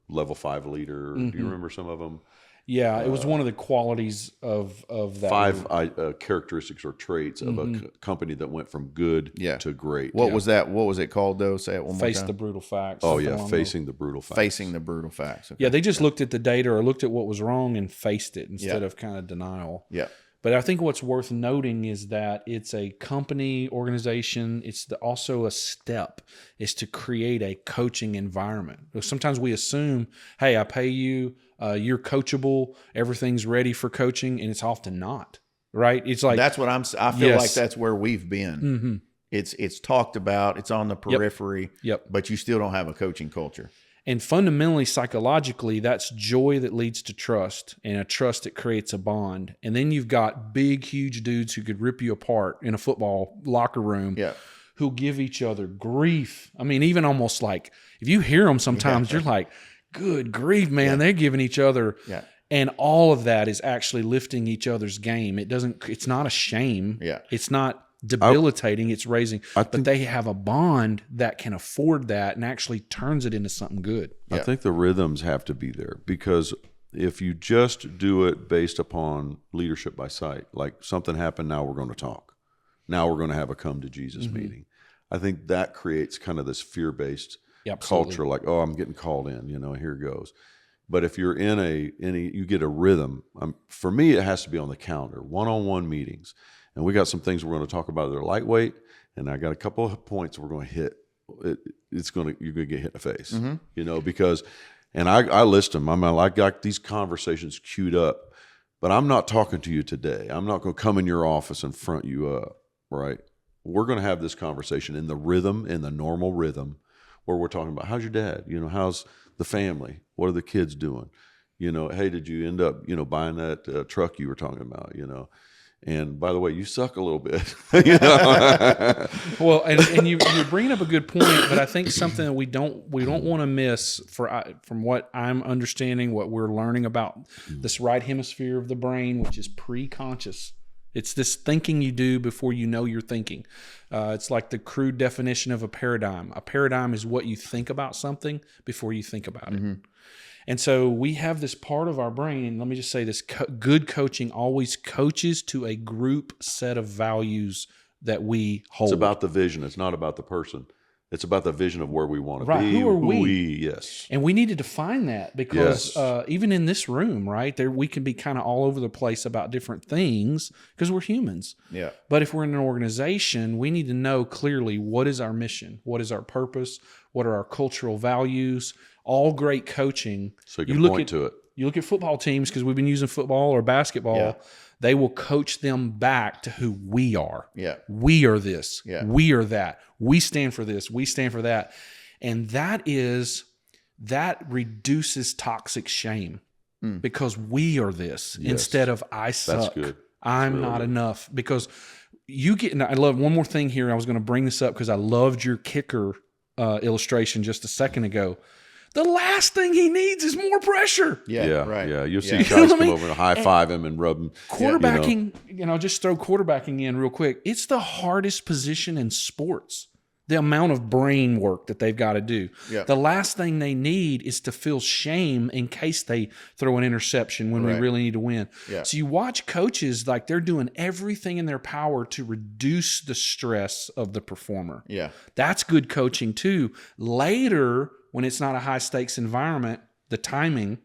level 5 leader. Do you remember some of them? Yeah, it was one of the qualities of that. 5 characteristics or traits of a company that went from good to great. What was that? What was it called though? Say it one more Face time. the brutal facts. Oh yeah, facing the brutal facts. Facing the brutal facts. Okay. Yeah, they just looked at the data or looked at what was wrong and faced it instead of kind of denial. Yeah. But I think what's worth noting is that it's a company organization. It's also a step is to create a coaching environment. Sometimes we assume, hey, I pay you, you're coachable, everything's ready for coaching, and it's often not, right? It's like that's what I feel like that's where we've been. Mm-hmm. It's talked about, it's on the periphery, Yep. but you still don't have a coaching culture. And fundamentally, psychologically, that's joy that leads to trust, and a trust that creates a bond. And then you've got big, huge dudes who could rip you apart in a football locker room who'll give each other grief. I mean, even almost like if you hear them sometimes, you're like, good grief, man, they're giving each other. Yeah. And all of that is actually lifting each other's game. It's not a shame. Yeah. It's not debilitating, it's raising, but they have a bond that can afford that and actually turns it into something good. I think the rhythms have to be there, because if you just do it based upon leadership by sight, like something happened, now we're going to talk, now we're going to have a come to Jesus meeting, I think that creates kind of this fear-based culture, like, oh, I'm getting called in, here goes. But if you're in you get a rhythm. For me, it has to be on the calendar, one-on-one meetings. And we got some things we're going to talk about that are lightweight, and I got a couple of points we're going to hit. You're going to get hit in the face, because, and I list them. I got these conversations queued up, but I'm not talking to you today. I'm not going to come in your office and front you up, right? We're going to have this conversation in the rhythm, in the normal rhythm, where we're talking about, how's your dad? How's the family? What are the kids doing? Hey, did you end up, buying that truck you were talking about, And by the way, you suck a little bit. Well, and you're bringing up a good point, but I think something that we don't want to miss from what I'm understanding, what we're learning about this right hemisphere of the brain, which is pre-conscious. It's this thinking you do before you know you're thinking. It's like the crude definition of a paradigm. A paradigm is what you think about something before you think about it. And so we have this part of our brain, and let me just say this, good coaching always coaches to a group set of values that we hold. It's about the vision. It's not about the person. It's about the vision of where we want to be. Who are we? Yes. And we need to define that, because even in this room, right, there we can be kind of all over the place about different things because we're humans. Yeah. But if we're in an organization, we need to know clearly what is our mission, what is our purpose, what are our cultural values. All great coaching. So you can point to it. You look at football teams, because we've been using football or basketball. Yeah. They will coach them back to who we are. Yeah. We are this. Yeah. We are that. We stand for this. We stand for that. And that reduces toxic shame because we are this instead of I suck. That's good. I'm not enough. Because I love one more thing here. I was going to bring this up because I loved your kicker illustration just a second ago. The last thing he needs is more pressure. Yeah, right. Yeah, you'll see guys come over and high-five him and rub him. Quarterbacking, just throw quarterbacking in real quick. It's the hardest position in sports. The amount of brain work that they've got to do. Yeah. The last thing they need is to feel shame in case they throw an interception when we really need to win. Yeah. So you watch coaches, like they're doing everything in their power to reduce the stress of the performer. Yeah. That's good coaching too. Later, when it's not a high-stakes environment, the timing,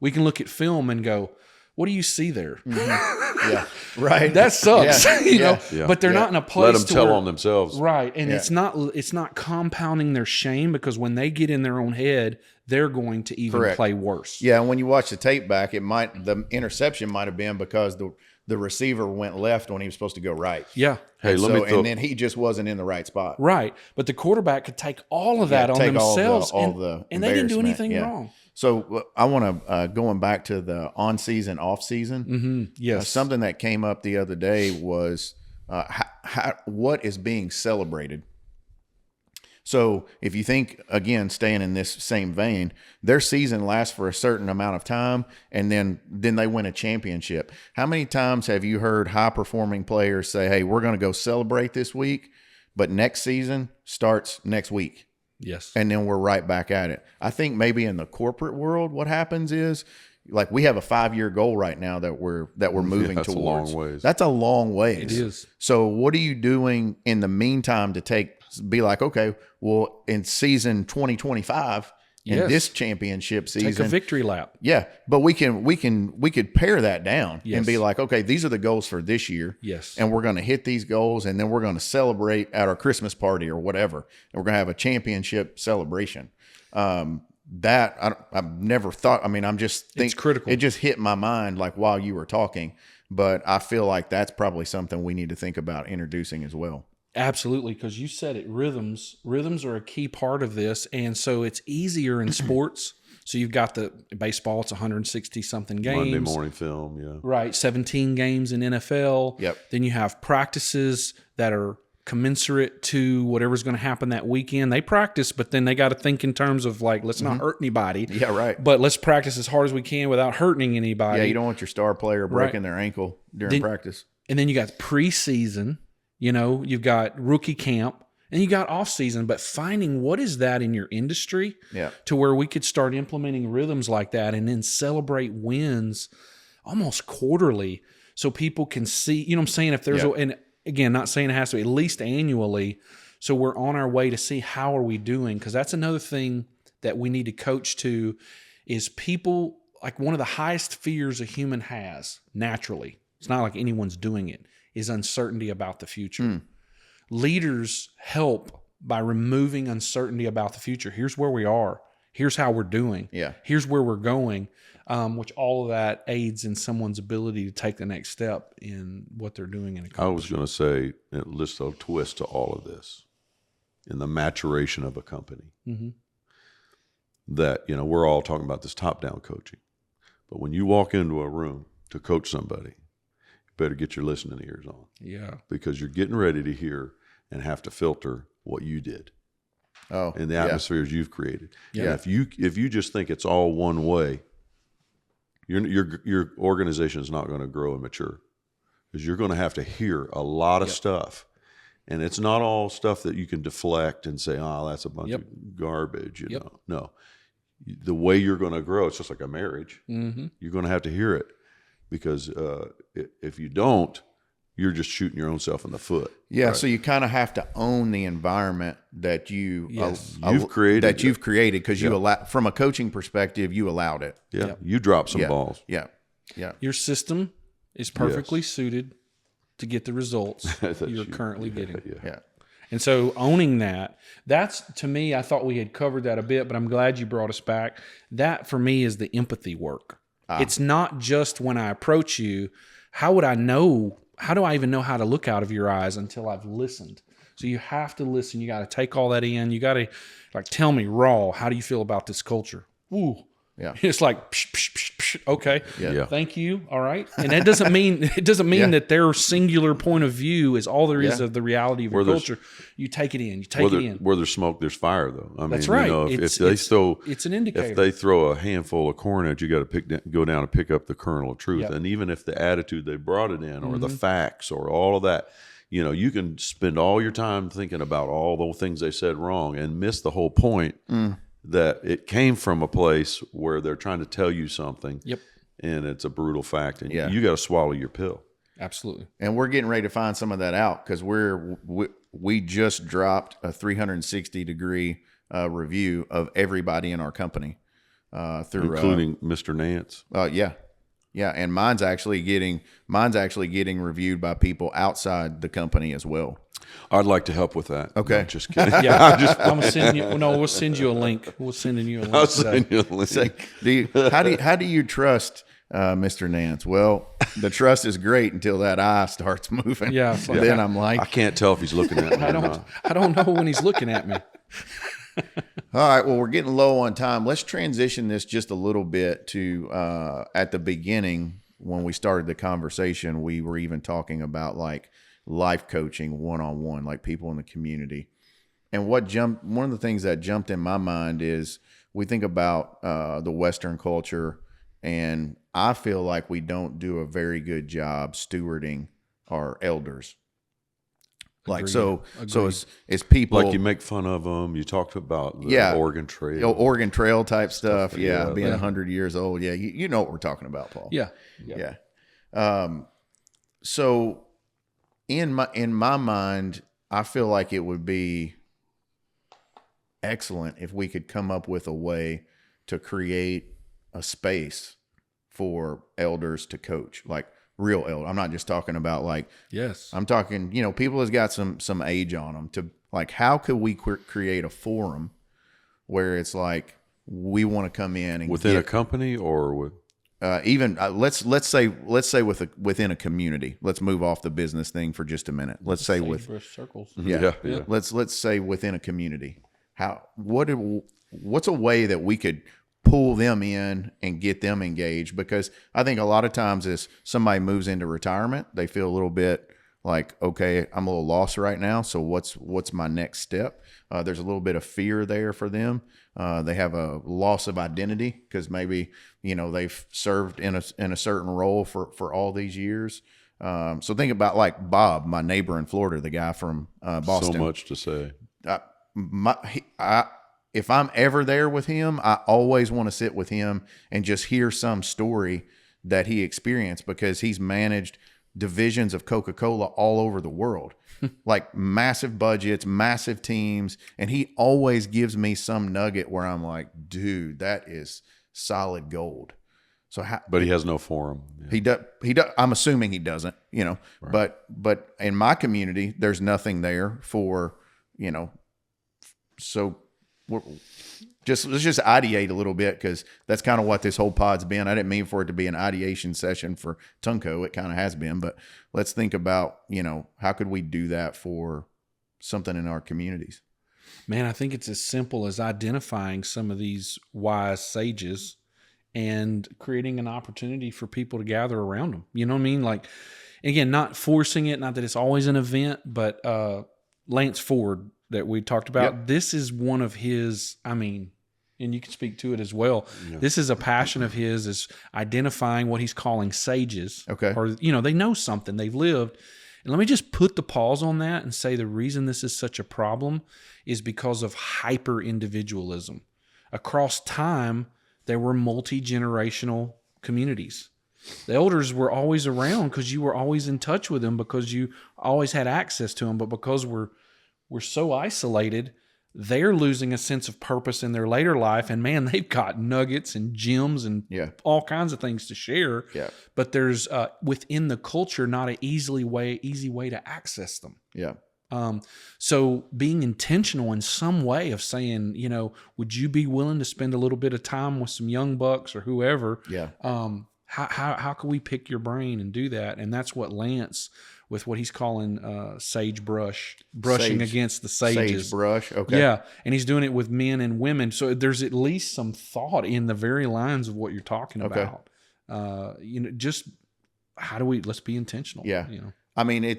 We can look at film and go, what do you see there? Yeah. Right. That sucks, Yeah. you know. Yeah. But they're not in a place Let them to tell where- on themselves. right? And Yeah. it's not compounding their shame, because when they get in their own head, they're going to even Correct. play worse. Yeah, and when you watch the tape back, the interception might have been because the receiver went left when he was supposed to go right. Yeah. Hey, And let me throw. and then he just wasn't in the right spot. Right. But the quarterback could take all of that on take all themselves, the and they didn't do embarrassment. anything Yeah. wrong. So I want to going back to the on season, off season. Mm-hmm. Yes. Something that came up the other day was what is being celebrated. So if you think, again, staying in this same vein, their season lasts for a certain amount of time, and then they win a championship. How many times have you heard high-performing players say, hey, we're going to go celebrate this week, but next season starts next week, Yes. and then we're right back at it? I think maybe in the corporate world, what happens is, like, we have a 5-year goal right now that we're moving that's a towards. long ways. That's a long ways. It is. So what are you doing in the meantime to be like, okay, well, in season 2025, in Yes. this championship season, Take a victory lap. yeah, but we could pare that down Yes. and be like, okay, these are the goals for this year. Yes. And we're going to hit these goals, and then we're going to celebrate at our Christmas party or whatever. And we're going to have a championship celebration. I've never thought, I mean, I'm just thinking, It's critical. It just hit my mind like while you were talking, but I feel like that's probably something we need to think about introducing as well. Absolutely, because you said it. Rhythms are a key part of this, and so it's easier in sports. So you've got the baseball; it's 160 something games. Monday morning film, yeah. Right? 17 games in NFL. Yep. Then you have practices that are commensurate to whatever's going to happen that weekend. They practice, but then they got to think in terms of like, let's not hurt anybody. Yeah, right. But let's practice as hard as we can without hurting anybody. Yeah, you don't want your star player breaking their ankle during practice. And then you got preseason, you've got rookie camp, and you got off season, but finding what is that in your industry Yeah. to where we could start implementing rhythms like that and then celebrate wins almost quarterly so people can see, you know what I'm saying? If there's and again, not saying it has to be, at least annually. So we're on our way to see how are we doing? Because that's another thing that we need to coach to is people, like one of the highest fears a human has naturally, it's not like anyone's doing it, is uncertainty about the future. Leaders help by removing uncertainty about the future. Here's where we are. Here's how we're doing. Yeah. Here's where we're going, which all of that aids in someone's ability to take the next step in what they're doing in a I company. was going to say, let's a twist to all of this in the maturation of a company. Mhm. That, we're all talking about this top-down coaching. But when you walk into a room to coach somebody, you better get your listening ears on Yeah. because you're getting ready to hear and have to filter what you did Oh, and the atmospheres you've created. Yeah. And if you just think it's all one way, your organization is not going to grow and mature because you're going to have to hear a lot of stuff. And it's not all stuff that you can deflect and say, oh, that's a bunch of garbage. You know, no. The way you're going to grow, it's just like a marriage. Mm-hmm. You're going to have to hear it because if you don't, you're just shooting your own self in the foot. Yeah, right? so you kind of have to own the environment that you've created. because you allow, from a coaching perspective, you allowed it. Yeah, you drop some balls. Yeah, yeah. Your system is perfectly suited to get the results you're currently getting. Yeah. And so owning that's, to me, I thought we had covered that a bit, but I'm glad you brought us back. That for me is the empathy work. It's not just when I approach you, how do I even know how to look out of your eyes until I've listened? So you have to listen. You got to take all that in. You got to tell me raw, how do you feel about this culture? Ooh. Yeah. It's like, psh, psh, psh, psh, okay, Yeah. thank you, all right. And that doesn't mean that their singular point of view is all there is of the reality of your culture. You take it in. Where there's smoke, there's fire, though. I mean, That's right. If It's an indicator. If they throw a handful of corn at you, you got to go down and pick up the kernel of truth. Yep. And even if the attitude they brought it in, or the facts, or all of that, you can spend all your time thinking about all the things they said wrong and miss the whole point. That it came from a place where they're trying to tell you something, and it's a brutal fact, and you got to swallow your pill. Absolutely. And we're getting ready to find some of that out because we just dropped a 360-degree review of everybody in our company. through including Mr. Nance. Yeah. And mine's actually getting reviewed by people outside the company as well. I'd like to help with that. Okay. No, just kidding. Yeah, I'm gonna send you. No, we'll send you a link. We're sending you a link. I'll today. send you a link. Say, how do you trust Mr. Nance? Well, the trust is great until that eye starts moving. Yeah, it's like- Then I'm like, I can't tell if he's looking at me or not. I don't know when he's looking at me. all right, well, we're getting low on time. Let's transition this just a little bit to at the beginning when we started the conversation, we were even talking about like life coaching one-on-one, like people in the community. And one of the things that jumped in my mind is we think about the Western culture, and I feel like we don't do a very good job stewarding our elders. Like, so it's people Like you make fun of them. You talked about the Yeah. Oregon Trail. you know, Oregon Trail type stuff. Yeah. yeah. Being 100 years old. Yeah. You know what we're talking about, Paul. Yeah. Yeah. So in my mind, I feel like it would be excellent if we could come up with a way to create a space for elders to coach, like real elder. I'm not just talking about like, Yes. I'm talking, you know, people has got some age on them to like, how could we create a forum where it's like, we want to come in and Within a company or with even let's say within a community. Let's move off the business thing for just a minute. Let's say with Sagebrush circles. yeah. Yeah. Let's say within a community. What's a way that we could pull them in and get them engaged? Because I think a lot of times as somebody moves into retirement, they feel a little bit like, okay, I'm a little lost right now. So what's my next step? There's a little bit of fear there for them. They have a loss of identity because maybe, you know, they've served in a certain role for all these years. So think about like Bob, my neighbor in Florida, the guy from Boston. so much to say. If I'm ever there with him, I always want to sit with him and just hear some story that he experienced, because he's managed divisions of Coca-Cola all over the world, like massive budgets, massive teams. And he always gives me some nugget where I'm like, dude, that is solid gold. So But he has no forum. Yeah. he does. I'm assuming he doesn't, you know, Right. but in my community, there's nothing there for, you know, so let's just ideate a little bit, because that's kind of what this whole pod's been. I didn't mean for it to be an ideation session for Tunco. It kind of has been, but let's think about, you know, how could we do that for something in our communities? Man, I think it's as simple as identifying some of these wise sages and creating an opportunity for people to gather around them. You know what I mean? Like, again, not forcing it, not that it's always an event, but Lance Ford that we talked about, Yep. This is one of his, I mean, and you can speak to it as well. Yeah. This is a passion of his, is identifying what he's calling sages. Okay. Or, you know, they know something, they've lived. And let me just put the pause on that and say the reason this is such a problem is because of hyper individualism. Across time, there were multi-generational communities. The elders were always around because you were always in touch with them, because you always had access to them. But because we're so isolated, they're losing a sense of purpose in their later life. And man, they've got nuggets and gems and all kinds of things to share. Yeah. But there's within the culture not an easy way to access them. Yeah. So being intentional in some way of saying, you know, would you be willing to spend a little bit of time with some young bucks or whoever? Yeah. How can we pick your brain and do that? And that's what Lance, with what he's calling brushing against the sages. Sagebrush. Okay. Yeah. And he's doing it with men and women. So there's at least some thought in the very lines of what you're talking about. You know, just let's be intentional. Yeah. You know, I mean, I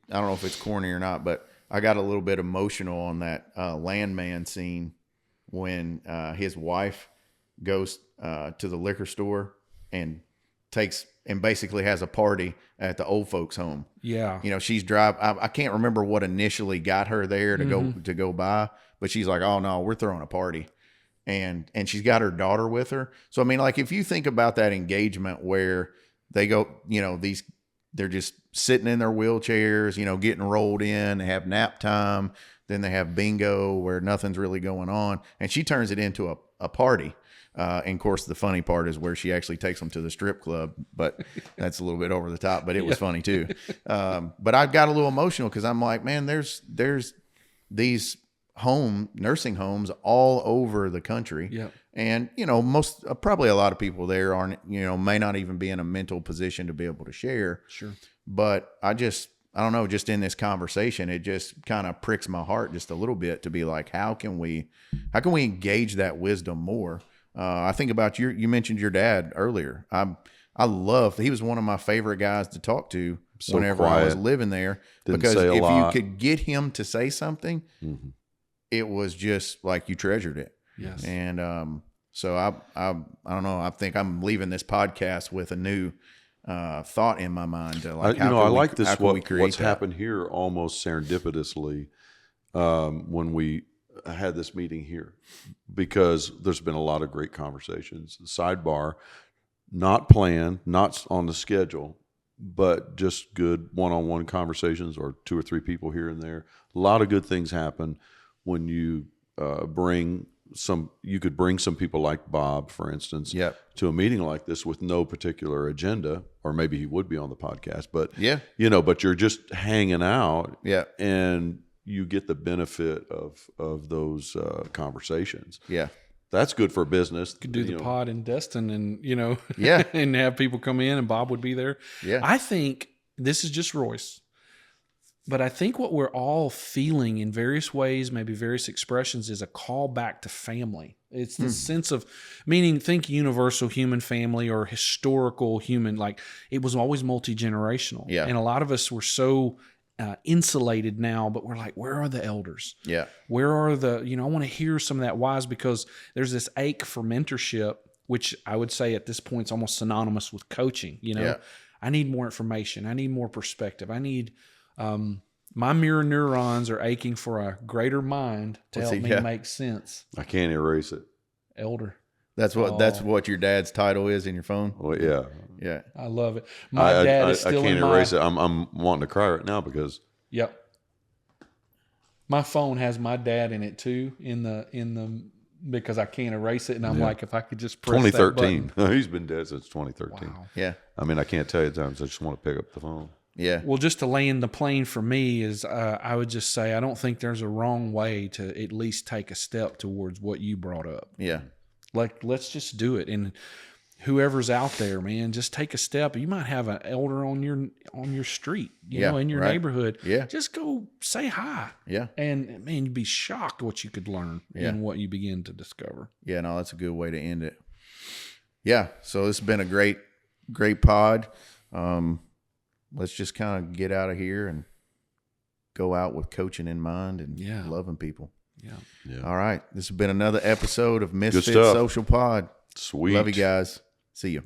don't know if it's corny or not, but I got a little bit emotional on that Landman scene when his wife goes to the liquor store and basically has a party at the old folks' home. Yeah. You know, she's I can't remember what initially got her there to go by, but she's like, oh no, we're throwing a party. And she's got her daughter with her. So, I mean, like, if you think about that engagement where they go, you know, they're just sitting in their wheelchairs, you know, getting rolled in, they have nap time, then they have bingo where nothing's really going on. And she turns it into a party. And of course, the funny part is where she actually takes them to the strip club, but that's a little bit over the top, but it was funny too. But I got a little emotional because I'm like, man, there's these nursing homes all over the country. Yeah. And, probably a lot of people there aren't, may not even be in a mental position to be able to share. Sure. But I don't know, just in this conversation, it just kind of pricks my heart just a little bit to be like, how can we engage that wisdom more? I think about you mentioned your dad earlier. He was one of my favorite guys to talk to whenever I was living there. Because if you could get him to say something, it was just like you treasured it. Yes. And so I don't know. I think I'm leaving this podcast with a new thought in my mind. To like, what's happened here almost serendipitously when we had this meeting here, because there's been a lot of great conversations. Sidebar, not planned, not on the schedule, but just good one-on-one conversations, or 2 or 3 people here and there. A lot of good things happen when you you could bring some people like Bob, for instance, to a meeting like this with no particular agenda, or maybe he would be on the podcast, but but you're just hanging out, and you get the benefit of those conversations. Yeah, that's good for business. Could do the pod in Destin, and yeah, and have people come in, and Bob would be there. Yeah, I think this is just Royce, but I think what we're all feeling in various ways, maybe various expressions, is a call back to family. It's the sense of, meaning, think universal human family or historical human, like it was always multi-generational. Yeah. And a lot of us were so insulated now, but we're like, where are the elders? Yeah. Where are the, I want to hear some of that wise, because there's this ache for mentorship, which I would say at this point is almost synonymous with coaching. I need more information. I need more perspective. I need, my mirror neurons are aching for a greater mind to help me make sense. I can't erase it. Elder. That's what your dad's title is in your phone. Well, yeah. Yeah. I love it. My dad is still I can't erase it. I'm wanting to cry right now because. Yep. My phone has my dad in it too, in the because I can't erase it, and I'm like, if I could just press 2013. that button. He's been dead since 2013. Wow. Yeah. I mean, I can't tell you the times I just want to pick up the phone. Yeah. Well, just to land the plane for me is, I would just say, I don't think there's a wrong way to at least take a step towards what you brought up. Yeah. Like, let's just do it. And whoever's out there, man, just take a step. You might have an elder on your street, in your neighborhood. Yeah. Just go say hi. Yeah. And man, you'd be shocked what you could learn and what you begin to discover. Yeah, no, that's a good way to end it. Yeah. So this has been a great pod. Let's just kind of get out of here and go out with coaching in mind and loving people. Yeah. All right. This has been another episode of Misfit Social Pod. Sweet. Love you guys. See you.